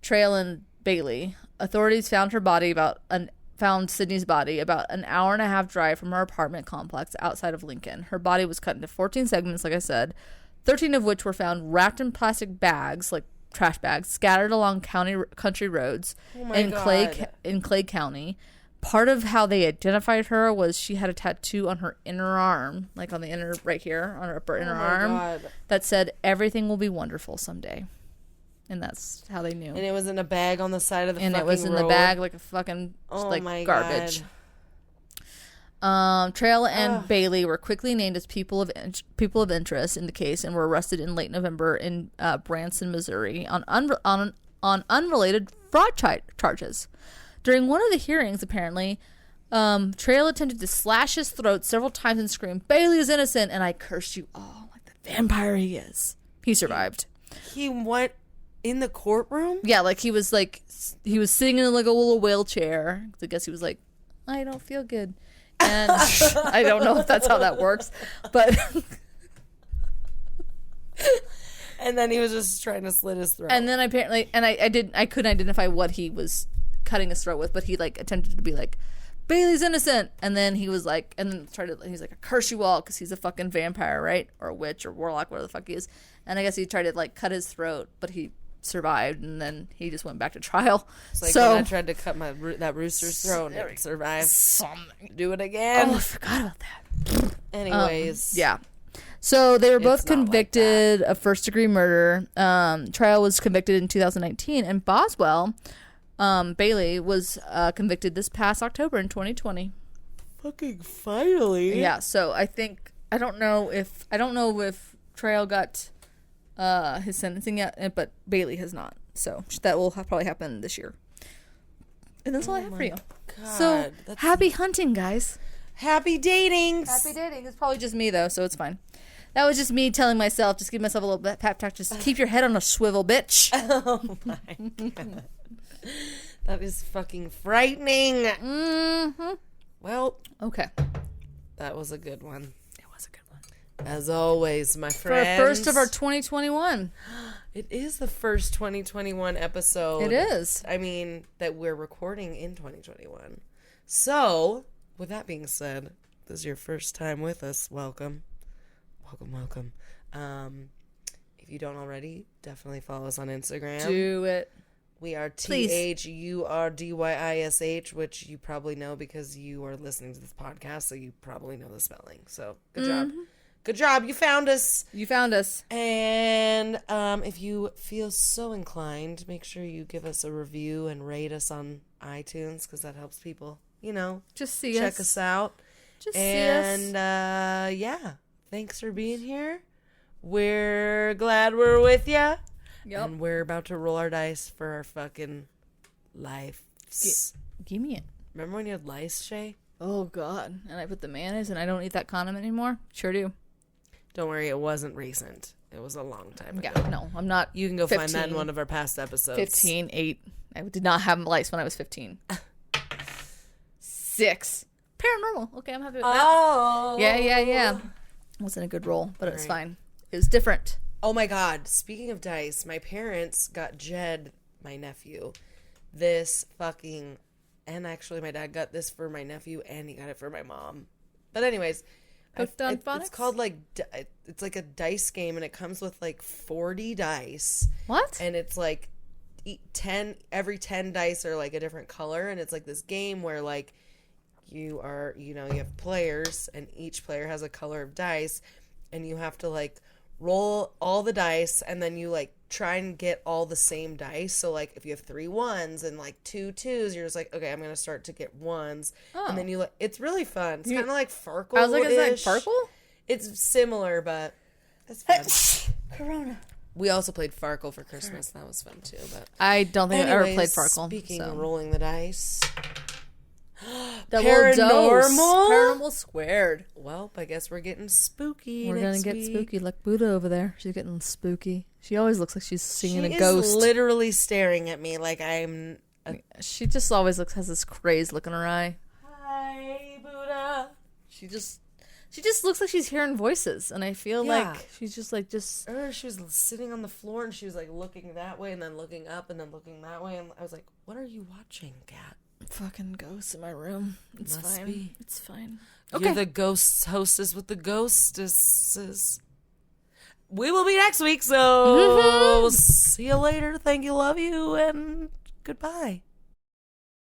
Trail and Bailey, authorities found Sydney's body about an hour and a half drive from her apartment complex outside of Lincoln. Her body was cut into 14 segments, like I said, 13 of which were found wrapped in plastic bags, like trash bags, scattered along country roads in Clay County. Part of how they identified her was she had a tattoo on her inner arm, like on the inner, right here, on her upper inner arm, that said, "Everything will be wonderful someday." And that's how they knew. And it was in a bag on the side of the fucking road. And it was in the bag like a fucking garbage. Trail and Bailey were quickly named as people of interest in the case and were arrested in late November in Branson, Missouri on unrelated fraud charges. During one of the hearings, apparently, Trail attempted to slash his throat several times and scream, "Bailey is innocent, and I curse you all," like the vampire he is. He survived. He went in the courtroom? Yeah, like he was sitting in like a little wheelchair. I guess he was like, "I don't feel good." And I don't know if that's how that works, but and then he was just trying to slit his throat. And then apparently, and I couldn't identify what he was cutting his throat with, but he like attempted to be like, "Bailey's innocent," and then he was like, he's like, "I curse you all," because he's a fucking vampire, right, or a witch or warlock, whatever the fuck he is. And I guess he tried to like cut his throat, but he survived, and then he just went back to trial. It's like when I tried to cut that rooster's throat and it survived. Do it again. Oh, I forgot about that. Anyways. Yeah. So they were both convicted of first-degree murder. Trial was convicted in 2019, and Boswell, Bailey, was convicted this past October in 2020. Fucking finally. Yeah, so I don't know if Trial got his sentencing yet, but Bailey has not. So that will probably happen this year. And that's all I have for you. God, so happy hunting, guys. Happy dating. Happy dating. It's probably just me though, so it's fine. That was just me telling myself, just give myself a little pep talk. Just keep your head on a swivel, bitch. Oh my God. That is fucking frightening. Mm-hmm. Well, Okay. that was a good one. It was a good one. As always, my For our friends. first of our 2021. It is the first 2021 episode. It is. I mean, that we're recording in 2021. So, with that being said, this is your first time with us. Welcome. Welcome. If you don't already, definitely follow us on Instagram. Do it. We are Please. THURDYISH, which you probably know because you are listening to this podcast, so you probably know the spelling. So, good job. Good job. You found us. You found us. And if you feel so inclined, make sure you give us a review and rate us on iTunes because that helps people, Just see check us out. Just And see us. yeah, thanks for being here. We're glad we're with you. Yep. And we're about to roll our dice for our fucking lives. Give me it. Remember when you had lice, Shay? Oh, God. And I put the mayonnaise and I don't eat that condiment anymore? Sure do. Don't worry, it wasn't recent. It was a long time ago. Yeah, no, I'm not. You can go 15, find that in one of our past episodes. 15, 8. I did not have lice when I was 15. 6. Paranormal. Okay, I'm happy with that. Oh. Yeah. Wasn't a good roll, but it's Right. fine. It was different. Oh my God. Speaking of dice, my parents got Jed, my nephew, this fucking, and actually my dad got this for my nephew and he got it for my mom. But anyways, Hooked on phonics? it's called it's like a dice game and it comes with like 40 dice. What? And it's like 10, every 10 dice are like a different color. And it's like this game where like you have players and each player has a color of dice and you have to like roll all the dice and then you like try and get all the same dice. So like if you have 3 1s and like 2 2s, you're just like, okay, I'm gonna start to get 1s. And then it's really fun. It's kind of like Farkle. I was like, is that like Farkle? It's similar, but it's fun. Corona. We also played Farkle for Christmas. That was fun too. But I don't think I've ever played Farkle. Speaking so. of rolling the dice, Double paranormal? dose. Paranormal squared. Well, I guess we're getting spooky. We're next gonna get week. spooky like Buddha over there. She's getting spooky. She always looks like she's seeing She a ghost. is literally staring at me like I'm. She just always has this crazed look in her eye. Hi, Buddha. She just looks like she's hearing voices, and I feel Yeah. like she's just like She was sitting on the floor and she was like looking that way and then looking up and then looking that way and I was like, "What are you watching, cat?" fucking ghosts in my room. It's Must fine. be. It's fine. You're the ghosts hostess with the ghostesses. We will be next week, so we'll see you later. Thank you, love you, and goodbye.